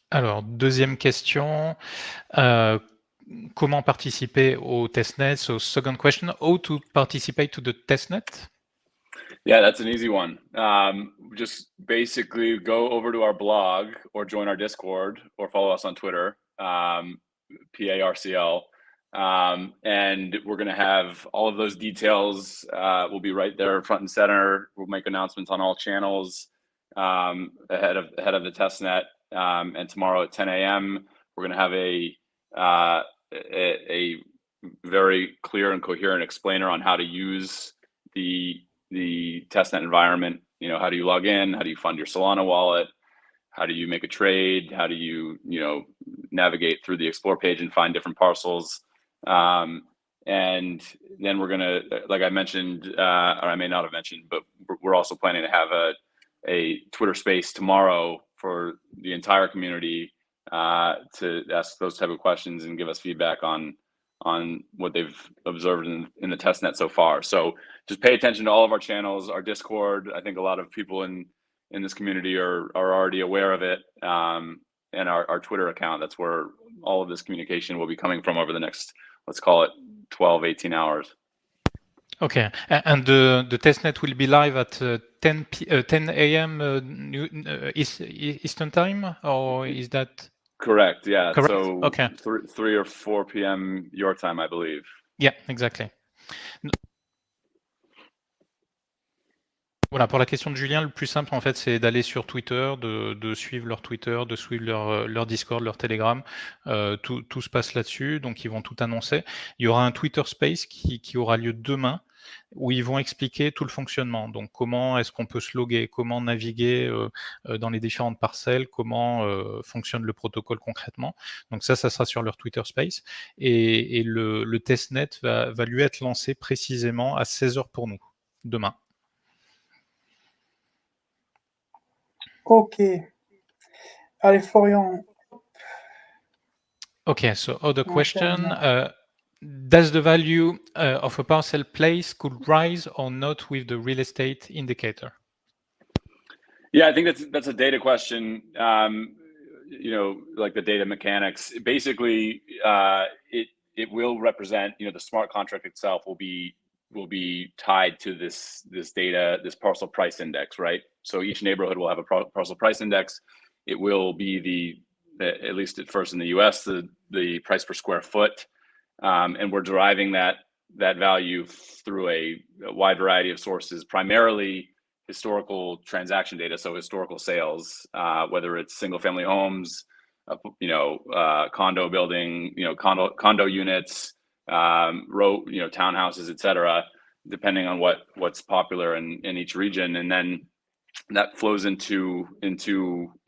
Alors, deuxième question, comment participer au testnet? So second question, how to participate to the testnet? Yeah, that's an easy one. Just basically go over to our blog or join our Discord or follow us on Twitter, PARCL. And we're going to have all of those details. Will be right there front and center. We'll make announcements on all channels ahead of the testnet. And tomorrow at 10 a.m., we're going to have a very clear and coherent explainer on how to use the testnet environment. You know, how do you log in? How do you fund your Solana wallet? How do you make a trade? How do you navigate through the explore page and find different parcels? And then we're gonna, like I mentioned, or I may not have mentioned, but we're also planning to have a Twitter space tomorrow for the entire community to ask those type of questions and give us feedback on what they've observed in the testnet so far. So just pay attention to all of our channels, our Discord. I think a lot of people in this community are already aware of it, and our Twitter account. That's where all of this communication will be coming from over the next, let's call it 12, 18 hours. Okay, and the testnet will be live at 10 a.m. Eastern time, or is that? Correct, yeah. Correct. So Okay. 3 or 4 p.m. your time, I believe. Yeah, exactly. Voilà, pour la question de Julien, le plus simple, en fait, c'est d'aller sur Twitter, de suivre leur Twitter, de suivre leur Discord, leur Telegram. Tout se passe là-dessus, donc ils vont tout annoncer. Il y aura un Twitter Space qui aura lieu demain, où ils vont expliquer tout le fonctionnement. Donc, comment est-ce qu'on peut se loguer, comment naviguer dans les différentes parcelles, comment fonctionne le protocole concrètement. Donc ça sera sur leur Twitter Space. Et le testnet va lui être lancé précisément à 16h pour nous, demain. Ok. Allez, Florian. Okay, so other question. Does the value of a parcel place could rise or not with the real estate indicator? Yeah, I think that's a data question. Like the data mechanics. Basically, it will represent, the smart contract itself will be tied to this data, this parcel price index, right? So each neighborhood will have a parcel price index. It will be at least at first in the US, the price per square foot. And we're deriving that value through a wide variety of sources, primarily historical transaction data, so historical sales, whether it's single family homes, condo building, condo units, townhouses, etc., depending on what's popular in each region. And then that flows into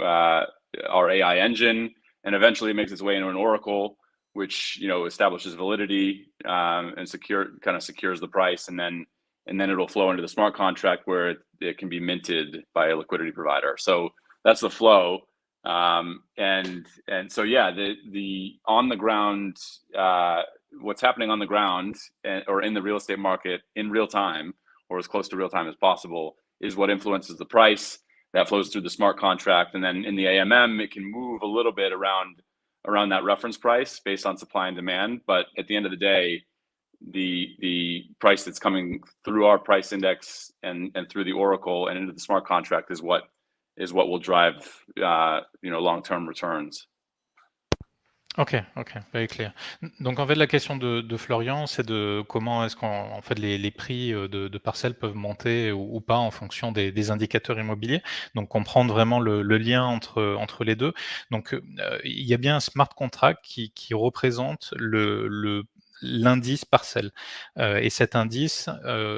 our AI engine, and eventually it makes its way into an oracle, which establishes validity and secures the price, and then it'll flow into the smart contract where it can be minted by a liquidity provider. So that's the flow. And so yeah, the on the ground, what's happening on the ground or in the real estate market in real time, or as close to real time as possible, is what influences the price. That flows through the smart contract, and then in the AMM, it can move a little bit around that reference price based on supply and demand. But at the end of the day, the price that's coming through our price index and through the oracle and into the smart contract is what will drive long-term returns. Ok, very clear. Donc en fait la question de Florian, c'est de comment est-ce qu'en fait les prix de parcelles peuvent monter ou pas en fonction des indicateurs immobiliers. Donc comprendre vraiment le lien entre les deux. Donc il y a bien un smart contract qui représente l'indice parcelle. Et cet indice,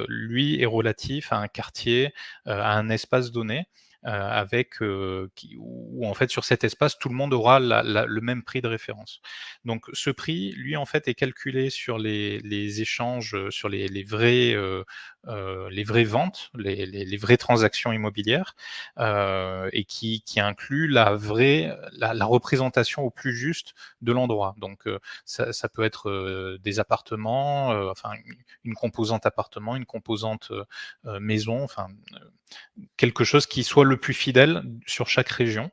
lui, est relatif à un quartier, à un espace donné. Où en fait sur cet espace tout le monde aura le même prix de référence. Donc ce prix, lui en fait est calculé sur les échanges, sur les vrais les vraies ventes, les vraies transactions immobilières, et qui inclut la représentation au plus juste de l'endroit. Donc ça peut être des appartements, enfin une composante appartement, une composante maison, enfin quelque chose qui soit le plus fidèle sur chaque région.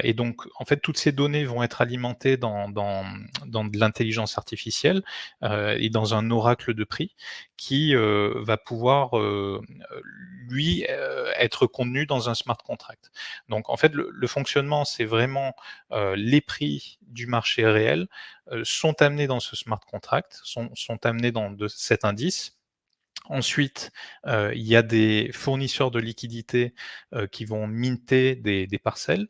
Et donc, en fait, toutes ces données vont être alimentées dans de l'intelligence artificielle et dans un oracle de prix qui va pouvoir, lui, être contenu dans un smart contract. Donc, en fait, le fonctionnement, c'est vraiment les prix du marché réel sont amenés dans ce smart contract, sont amenés dans cet indice. Ensuite, il y a des fournisseurs de liquidités qui vont minter des parcelles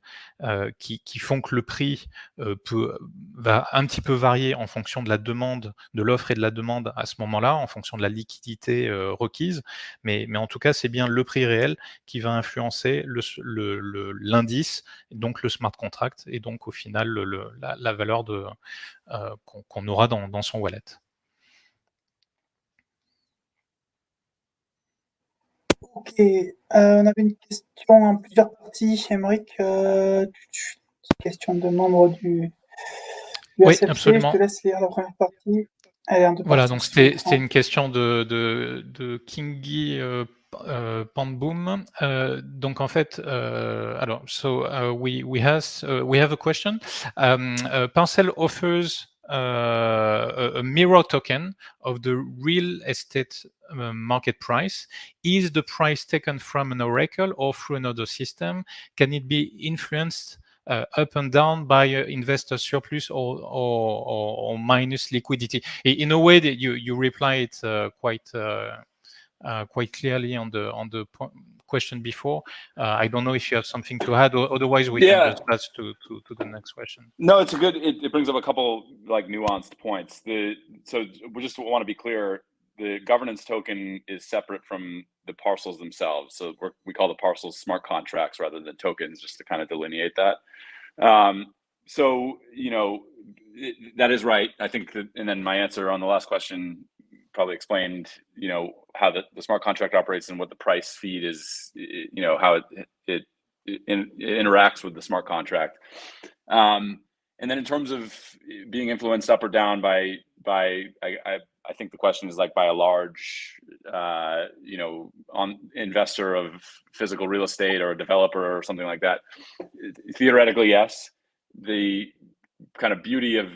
qui font que le prix va un petit peu varier en fonction de la demande, de l'offre et de la demande à ce moment-là, en fonction de la liquidité requise. Mais en tout cas, c'est bien le prix réel qui va influencer l'indice, donc le smart contract, et donc au final la valeur qu'on aura dans son wallet. Ok, on avait une question en plusieurs parties. Émeric, question de membre du Oui, SFC. absolument. Je te laisse lire la première partie. Allez, en deux Voilà, parties, donc si tu c'était comprends. une question de Kingi Pandboom. Donc en fait, alors, so we have a question. PARCL offers a mirror token of the real estate market price. Is the price taken from an oracle or through another system? Can it be influenced up and down by investor surplus or minus liquidity? In a way that you reply it quite clearly on the question before. I don't know if you have something to add, or otherwise we can just pass to the next question. No, it's a good. It brings up a couple like nuanced points. So we just want to be clear. The governance token is separate from the parcels themselves. So we call the parcels smart contracts rather than tokens, just to kind of delineate that. So that is right. I think that, and then my answer on the last question probably explained how the smart contract operates and what the price feed is. How it interacts with the smart contract. And then in terms of being influenced up or down by I think the question is like by a large investor of physical real estate or a developer or something like that. Theoretically, yes. The kind of beauty of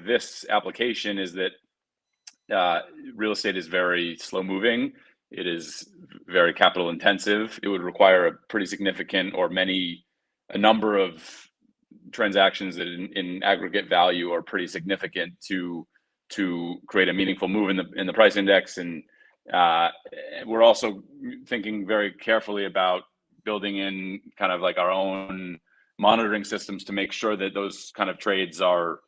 this application is that real estate is very slow moving. It is very capital intensive. It would require a pretty significant or a number of transactions that in aggregate value are pretty significant to create a meaningful move in the price index. And we're also thinking very carefully about building in kind of like our own monitoring systems to make sure that those kind of trades are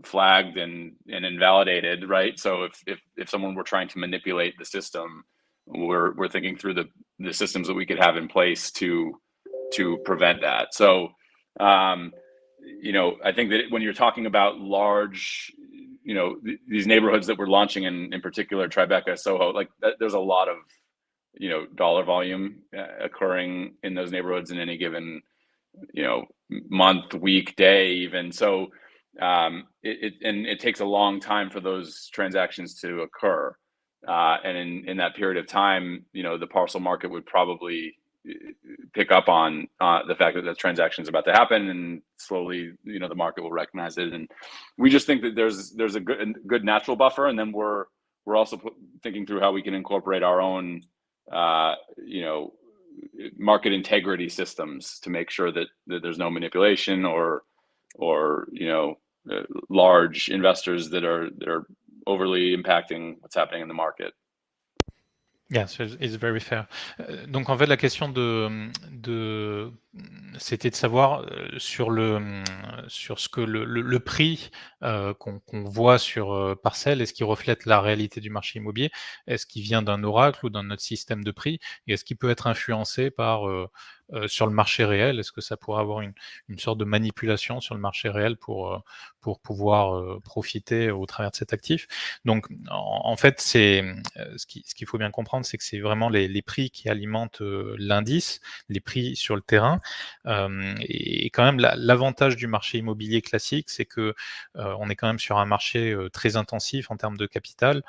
flagged and invalidated, right? So if someone were trying to manipulate the system, we're thinking through the systems that we could have in place to prevent that. So I think that when you're talking about large, these neighborhoods that we're launching in particular, Tribeca, Soho, like there's a lot of dollar volume occurring in those neighborhoods in any given month, week, day, even. So it takes a long time for those transactions to occur, and in that period of time, the parcel market would probably pick up on the fact that the transaction is about to happen, and slowly the market will recognize it. And we just think that there's a good natural buffer, and then we're also thinking through how we can incorporate our own market integrity systems to make sure that there's no manipulation or large investors that are overly impacting what's happening in the market. Yes, it's very fair. Donc en fait, la question de c'était de savoir sur ce que le prix qu'on voit sur PARCL, est-ce qu'il reflète la réalité du marché immobilier? Est-ce qu'il vient d'un oracle ou d'un autre système de prix? Et est-ce qu'il peut être influencé par sur le marché réel? Est-ce que ça pourrait avoir une sorte de manipulation sur le marché réel pour pouvoir profiter au travers de cet actif? Donc, en fait, ce qu'il faut bien comprendre, c'est que c'est vraiment les prix qui alimentent l'indice, les prix sur le terrain. Et quand même, l'avantage du marché immobilier classique, c'est que on est quand même sur un marché très intensif en termes de capital,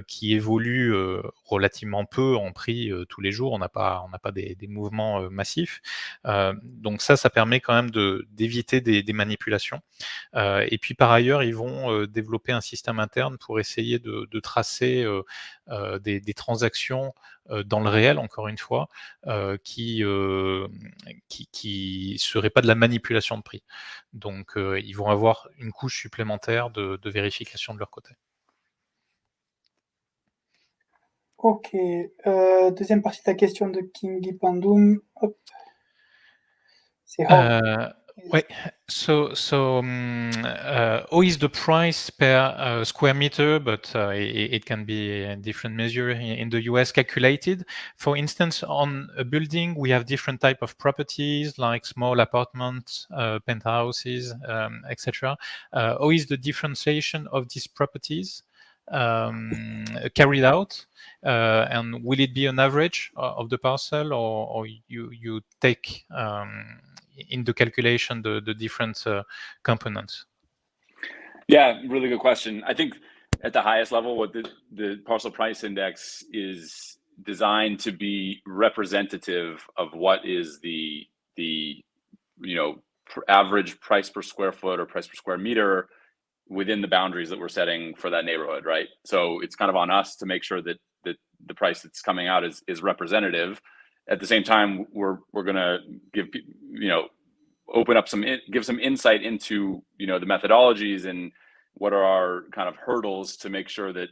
qui évolue relativement peu en prix tous les jours. On n'a pas des mouvements massifs. Donc ça permet quand même d'éviter des manipulations. Et puis par ailleurs, ils vont développer un système interne pour essayer de tracer des transactions dans le réel, encore une fois, qui seraient pas de la manipulation de prix. Donc ils vont avoir une couche supplémentaire de vérification de leur côté. Ok. Deuxième partie de ta question de Kingi Pandoum. Hop. C'est how. Wait, how is the price per square meter, but it can be a different measure in the US calculated? For instance, on a building, we have different type of properties like small apartments, penthouses, etc. How is the differentiation of these properties carried out? And will it be an average of the parcel, or you take in the calculation the different components? Yeah, really good question. I think at the highest level, what the parcel price index is designed to be representative of what is the average price per square foot or price per square meter within the boundaries that we're setting for that neighborhood, right? So it's kind of on us to make sure that the price that's coming out is representative. At the same time, we're going to give give some insight into the methodologies and what are our kind of hurdles to make sure that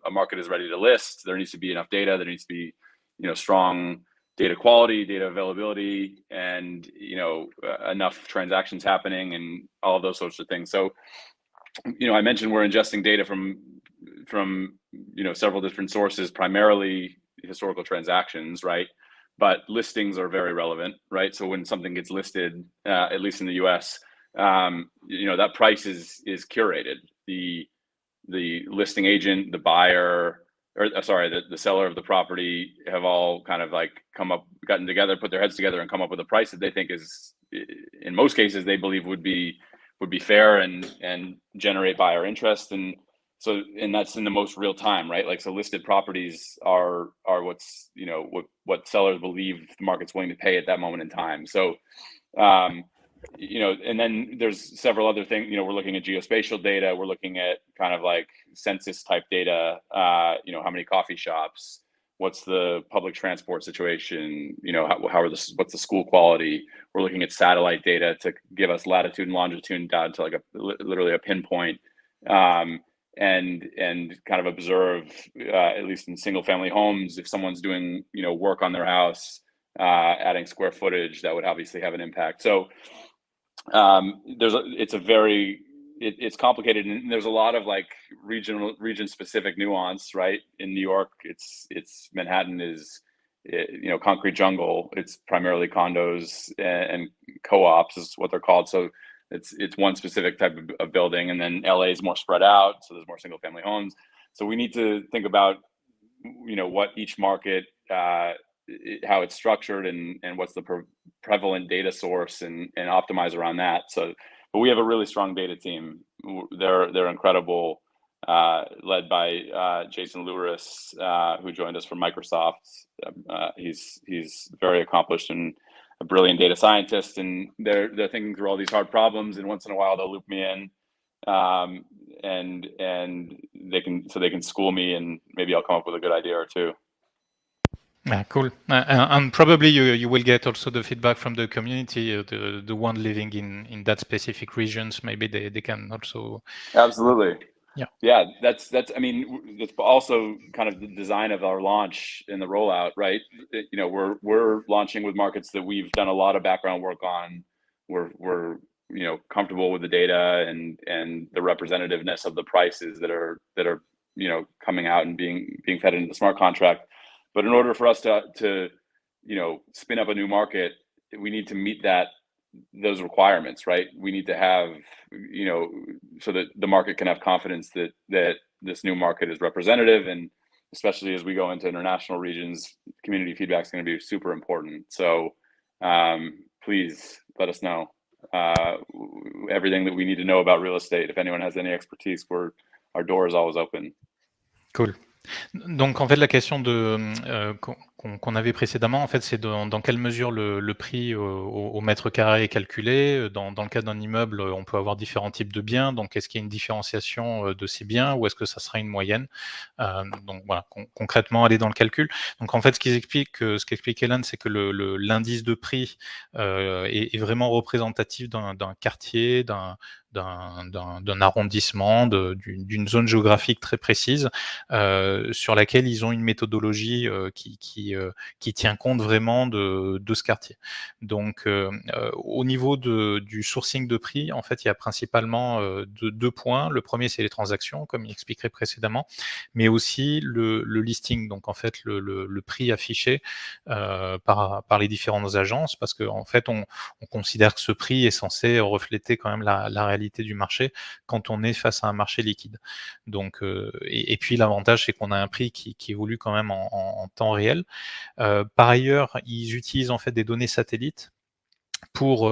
a market is ready to list. There needs to be enough data. There needs to be strong data quality, data availability, and enough transactions happening, and all of those sorts of things. So I mentioned we're ingesting data from several different sources, primarily historical transactions, right? But listings are very relevant, right? So when something gets listed, at least in the US, that price is curated. The listing agent, the buyer, the seller of the property have all kind of like gotten together, put their heads together, and come up with a price that they think is, in most cases, they believe would be fair and generate buyer interest. And that's in the most real time, right? Like, so listed properties are what's what sellers believe the market's willing to pay at that moment in time. So and then there's several other things. We're looking at geospatial data. We're looking at kind of like census type data. How many coffee shops? What's the public transport situation? What's the school quality? We're looking at satellite data to give us latitude and longitude down to like literally a pinpoint. And kind of observe, at least in single family homes, if someone's doing work on their house, adding square footage, that would obviously have an impact. So it's complicated, and there's a lot of like region specific nuance, right? In New York, it's Manhattan is concrete jungle. It's primarily condos and co-ops is what they're called. So it's one specific type of building, and then LA is more spread out, so there's more single family homes. So we need to think about what each market, how it's structured, and what's the prevalent data source, and optimize around that. So, but we have a really strong data team. They're incredible, led by Jason Lewis, who joined us from Microsoft. He's very accomplished and a brilliant data scientist, and they're thinking through all these hard problems, and once in a while they'll loop me in, and they can school me, and maybe I'll come up with a good idea or two. Yeah, cool. And probably you will get also the feedback from the community, the one living in that specific regions. Maybe they can also. Absolutely. Yeah, that's. I mean, that's also kind of the design of our launch and the rollout, right? We're launching with markets that we've done a lot of background work on. We're comfortable with the data and the representativeness of the prices that are coming out and being fed into the smart contract. But in order for us to spin up a new market, we need to meet those requirements, right? We need to have, so that the market can have confidence that this new market is representative, and especially as we go into international regions, community feedback is going to be super important. So please let us know everything that we need to know about real estate. If anyone has any expertise, our door is always open. Cool. Donc en fait la question qu'on avait précédemment, en fait, c'est dans quelle mesure le prix au mètre carré est calculé. Dans le cas d'un immeuble, on peut avoir différents types de biens, donc est-ce qu'il y a une différenciation de ces biens ou est-ce que ça sera une moyenne? Donc voilà, concrètement aller dans le calcul. Donc en fait ce qu'explique Hélène, c'est que l'indice de prix est vraiment représentatif d'un quartier, d'un arrondissement, d'une zone géographique très précise, sur laquelle ils ont une méthodologie qui tient compte vraiment de ce quartier. Donc au niveau du sourcing de prix, en fait, il y a principalement deux points. Le premier, c'est les transactions, comme il expliquerait précédemment, mais aussi le listing, donc en fait le prix affiché par les différentes agences, parce qu'en fait, on considère que ce prix est censé refléter quand même la réalité du marché quand on est face à un marché liquide. Donc, et puis l'avantage, c'est qu'on a un prix qui évolue quand même en temps réel. Par ailleurs, ils utilisent en fait des données satellites pour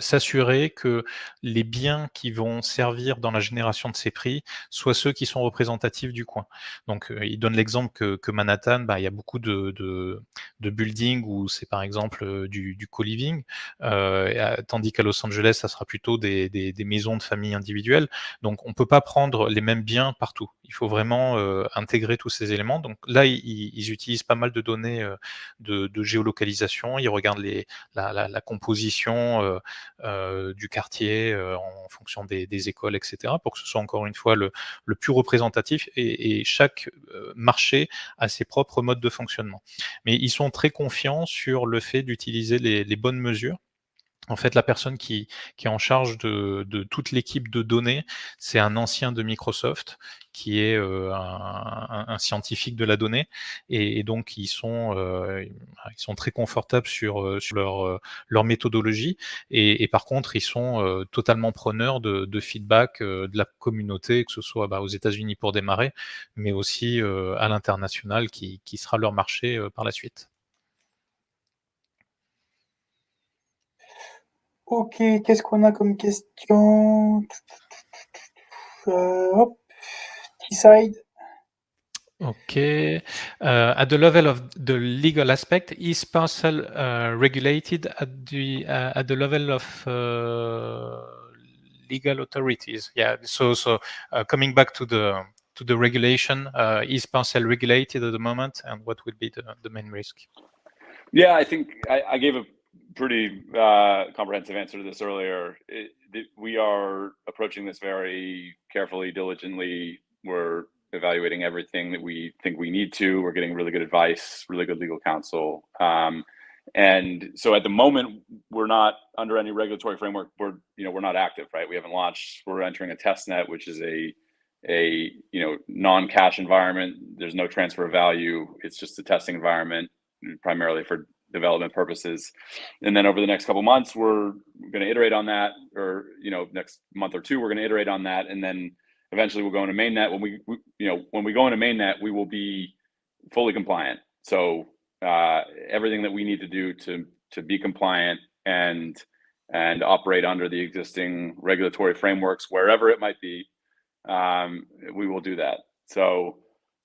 s'assurer que les biens qui vont servir dans la génération de ces prix soient ceux qui sont représentatifs du coin. Donc il donne l'exemple que Manhattan, il y a beaucoup de buildings où c'est par exemple du co-living, tandis qu'à Los Angeles, ça sera plutôt des maisons de famille individuelles. Donc on ne peut pas prendre les mêmes biens partout. Il faut vraiment intégrer tous ces éléments. Donc là, ils utilisent pas mal de données de géolocalisation. Ils regardent la composition du quartier en fonction des écoles, etc., pour que ce soit encore une fois le plus représentatif, et chaque marché a ses propres modes de fonctionnement. Mais ils sont très confiants sur le fait d'utiliser les bonnes mesures. En fait, la personne qui est en charge de toute l'équipe de données, c'est un ancien de Microsoft qui est un scientifique de la donnée, et donc ils sont très confortables sur leur méthodologie, et par contre ils sont totalement preneurs de feedback de la communauté, que ce soit aux États-Unis pour démarrer, mais aussi à l'international qui sera leur marché par la suite. Ok, qu'est-ce qu'on a comme question? Hop, T-side. Okay. At the level of the legal aspect, is PARCL regulated at the level of legal authorities? Yeah. So coming back to the regulation, is PARCL regulated at the moment, and what would be the main risk? Yeah, I think I gave a pretty comprehensive answer to this earlier. We are approaching this very carefully, diligently. We're evaluating everything that we think we need to. We're getting really good advice, really good legal counsel. And so at the moment, we're not under any regulatory framework. We're not active, right? We haven't launched. We're entering a test net, which is a non-cash environment. There's no transfer of value. It's just a testing environment, primarily for development purposes. And then over the next couple months, we're going to iterate on that, or next month or two, we're going to iterate on that, and then eventually we'll go into mainnet. When we go into mainnet, we will be fully compliant. So everything that we need to do to be compliant and operate under the existing regulatory frameworks, wherever it might be, we will do that. So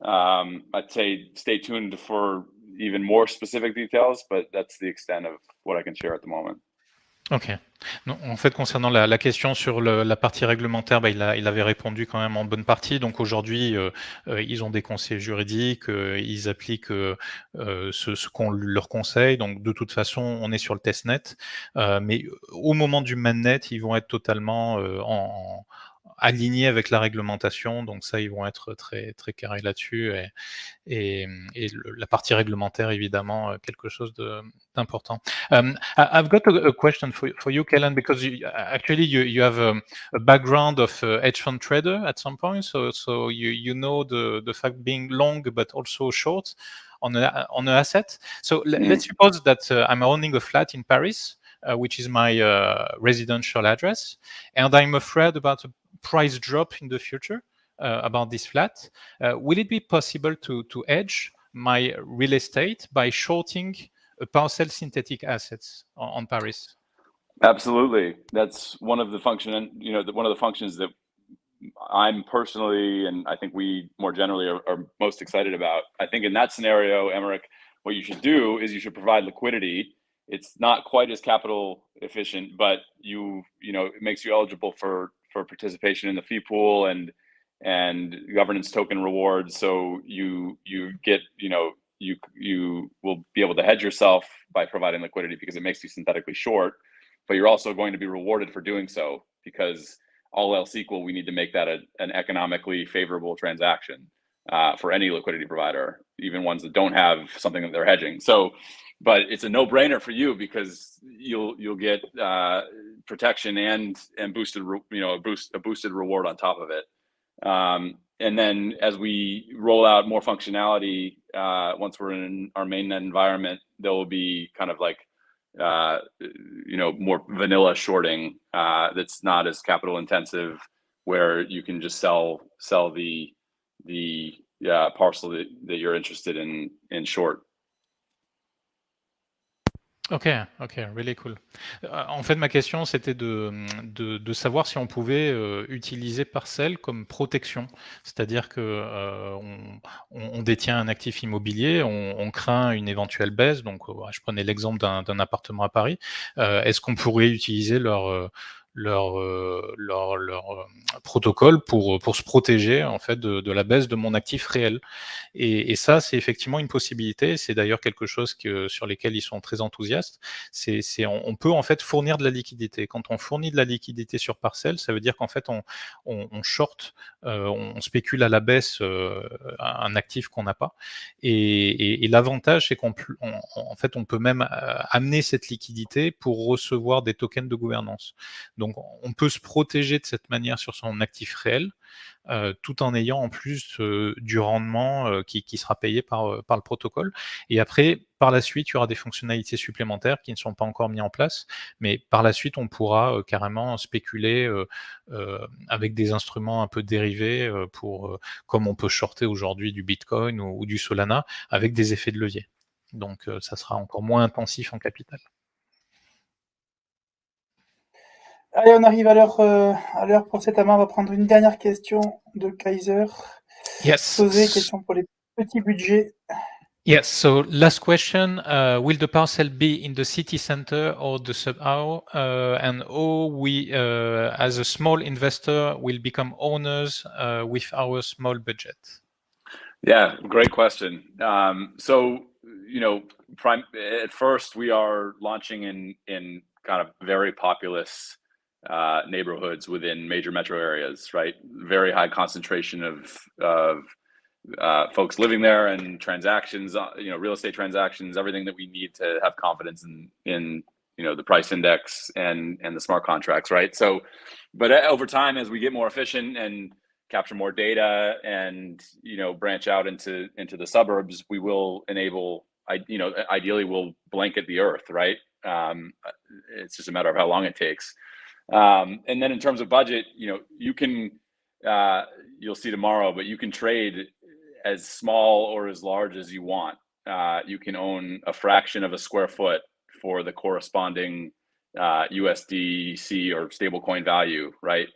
I'd say stay tuned for even more specific details, but that's the extent of what I can share at the moment. Ok. Non, en fait, concernant la question sur la partie réglementaire, il avait répondu quand même en bonne partie. Donc aujourd'hui, ils ont des conseils juridiques, ils appliquent ce qu'on leur conseille. Donc de toute façon, on est sur le testnet. Mais au moment du mainnet, ils vont être totalement alignés avec la réglementation. Donc ça, ils vont être très, très carrés là-dessus. Et la partie réglementaire, évidemment, quelque chose d'important. I've got a question for you, Kellen, because actually you have a background of hedge fund trader at some point, so you know the fact being long but also short on an asset. So let's suppose that I'm owning a flat in Paris, which is my residential address, and I'm afraid about a price drop in the future about this flat. Will it be possible to hedge my real estate by shorting a PARCL synthetic assets on Paris? Absolutely. That's one of the one of the functions that I'm personally, and I think we more generally are most excited about. I think in that scenario, Emmerich, what you should do is you should provide liquidity. It's not quite as capital efficient, but it makes you eligible for participation in the fee pool and governance token rewards. So you get, you will be able to hedge yourself by providing liquidity because it makes you synthetically short, but you're also going to be rewarded for doing so because all else equal, we need to make that an economically favorable transaction for any liquidity provider, even ones that don't have something that they're hedging. So, but it's a no-brainer for you because you'll get protection and boosted, a boosted reward on top of it. And then as we roll out more functionality, once we're in our mainnet environment, there will be kind of like more vanilla shorting that's not as capital intensive, where you can just sell the parcel that you're interested in short. Ok, really cool. En fait, ma question, c'était de savoir si on pouvait utiliser PARCL comme protection. C'est-à-dire que on détient un actif immobilier, on craint une éventuelle baisse. Donc, je prenais l'exemple d'un appartement à Paris. Est-ce qu'on pourrait utiliser leur protocole pour se protéger en fait de la baisse de mon actif réel? Et ça, c'est effectivement une possibilité. C'est d'ailleurs quelque chose sur lesquels ils sont très enthousiastes. On peut en fait fournir de la liquidité. Quand on fournit de la liquidité sur PARCL, ça veut dire qu'en fait on short, on spécule à la baisse un actif qu'on n'a pas. Et l'avantage, c'est en fait on peut même amener cette liquidité pour recevoir des tokens de gouvernance. Donc on peut se protéger de cette manière sur son actif réel, tout en ayant en plus du rendement qui sera payé par le protocole. Et après, par la suite, il y aura des fonctionnalités supplémentaires qui ne sont pas encore mises en place, mais par la suite, on pourra carrément spéculer avec des instruments un peu dérivés comme on peut shorter aujourd'hui du Bitcoin ou du Solana, avec des effets de levier. Donc, ça sera encore moins intensif en capital. Allez, on arrive à l'heure pour cette main. On va prendre une dernière question de Kaiser. Yes. Poser question pour les petits budgets. Yes. So last question: will the parcel be in the city center or the sub-AO? And how we, as a small investor, will become owners with our small budget? Yeah, great question. So at first we are launching in kind of very populous neighborhoods within major metro areas, right? Very high concentration of folks living there and transactions, real estate transactions, everything that we need to have confidence in the price index and the smart contracts, right? So, but over time, as we get more efficient and capture more data and branch out into the suburbs, we will enable, ideally we'll blanket the earth, right? It's just a matter of how long it takes. And then in terms of budget, you can, you'll see tomorrow, but you can trade as small or as large as you want. You can own a fraction of a square foot for the corresponding USDC or stablecoin value, right?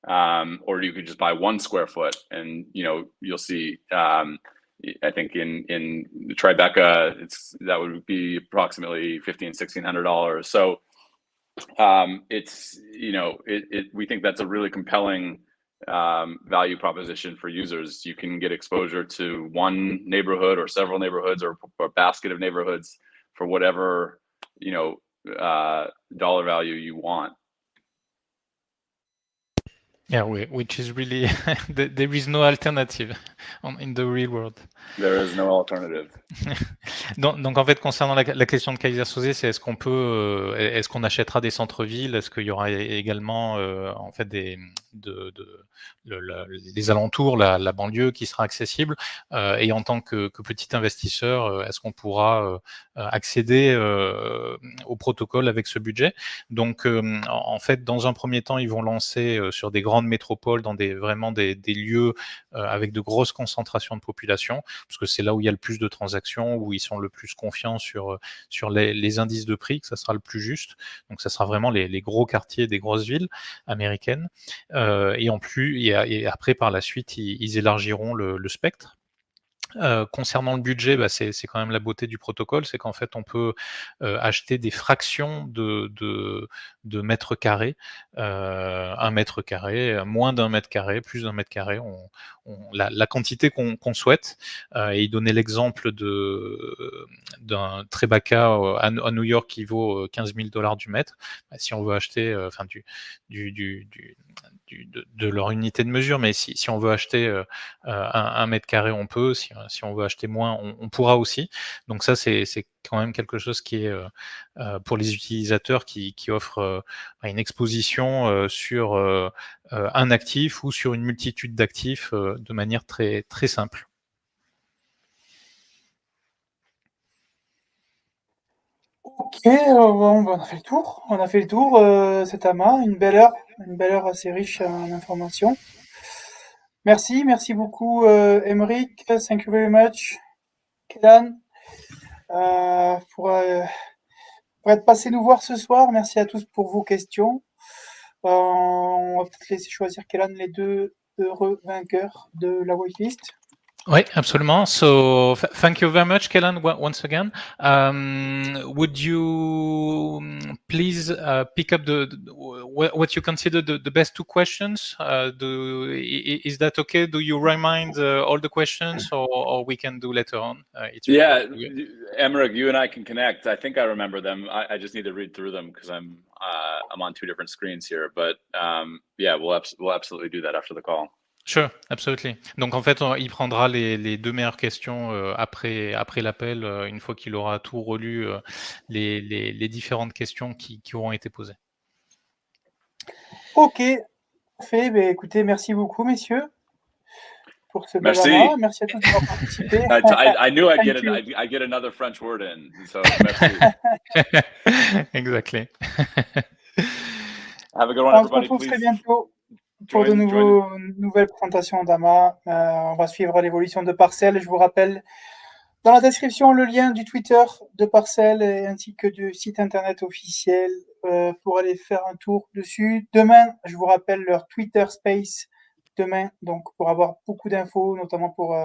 Or you could just buy 1 square foot, and you'll see. I think in Tribeca, that would be approximately $1,500–1,600. So it's we think that's a really compelling value proposition for users. You can get exposure to one neighborhood or several neighborhoods or a basket of neighborhoods for whatever dollar value you want. Yeah, which is really there is no alternative in the real world. There is no alternative. Donc en fait, concernant la question de Kaiser-Soze, c'est est-ce qu'on achètera des centres-villes? Est-ce qu'il y aura également en fait les alentours, la banlieue qui sera accessible? Et en tant que petit investisseur, est-ce qu'on pourra accéder au protocole avec ce budget? Donc en fait, dans un premier temps, ils vont lancer sur des grandes métropoles, dans vraiment des lieux avec de grosses concentrations de population, parce que c'est là où il y a le plus de transactions, où ils sont le plus confiants sur les indices de prix, que ça sera le plus juste. Donc ça sera vraiment les gros quartiers des grosses villes américaines. Et après, par la suite, ils élargiront le spectre. Concernant le budget, c'est quand même la beauté du protocole, c'est qu'en fait on peut acheter des fractions de mètres carrés, 1 mètre carré, moins d'1 mètre carré, plus d'1 mètre carré, la quantité qu'on souhaite. Et il donnait l'exemple d'un très bas cas à New York qui vaut 15 000 $ du mètre. Si on veut acheter, de leur unité de mesure, mais si on veut acheter 1 mètre carré, on peut. Si on veut acheter moins, on pourra aussi. Donc ça, c'est quand même quelque chose qui est pour les utilisateurs qui offre une exposition sur un actif ou sur une multitude d'actifs de manière très, très simple. Ok, bon, on a fait le tour. On a fait le tour. Cet amas, une belle heure assez riche en informations. Merci beaucoup, Emeric. Thank you very much, Kelan, pour être passé nous voir ce soir. Merci à tous pour vos questions. On va peut-être laisser choisir Kelan les 2 heureux vainqueurs de la whitelist. Oui, absolument. So thank you very much, Kellan, once again. Would you please pick up what you consider the best 2 questions? Is that okay? Do you remind all the questions, or we can do later on? Emeric, you and I can connect. I think I remember them. I just need to read through them because I'm on 2 different screens here. But we'll absolutely do that after the call. Sure, absolutely. Donc en fait, il prendra les 2 meilleures questions après l'appel, une fois qu'il aura tout relu, les différentes questions qui auront été posées. Ok, parfait. Écoutez, merci beaucoup, messieurs, pour ce bel amas. Merci à tous d'avoir participé. I knew I'd get another French word in, so merci. Exactly. Have a good one, everybody. On se retrouve très bientôt pour de nouvelles présentations d'AMA. On va suivre l'évolution de PARCL. Je vous rappelle dans la description le lien du Twitter de PARCL ainsi que du site internet officiel pour aller faire un tour dessus. Demain, je vous rappelle leur Twitter Space demain, donc pour avoir beaucoup d'infos, notamment pour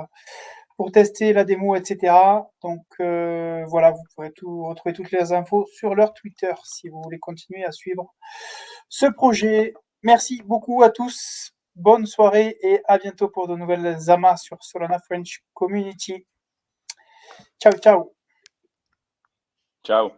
tester la démo, etc. Donc voilà, vous pourrez retrouver toutes les infos sur leur Twitter si vous voulez continuer à suivre ce projet. Merci beaucoup à tous, bonne soirée et à bientôt pour de nouvelles amas sur Solana French Community. Ciao, ciao. Ciao.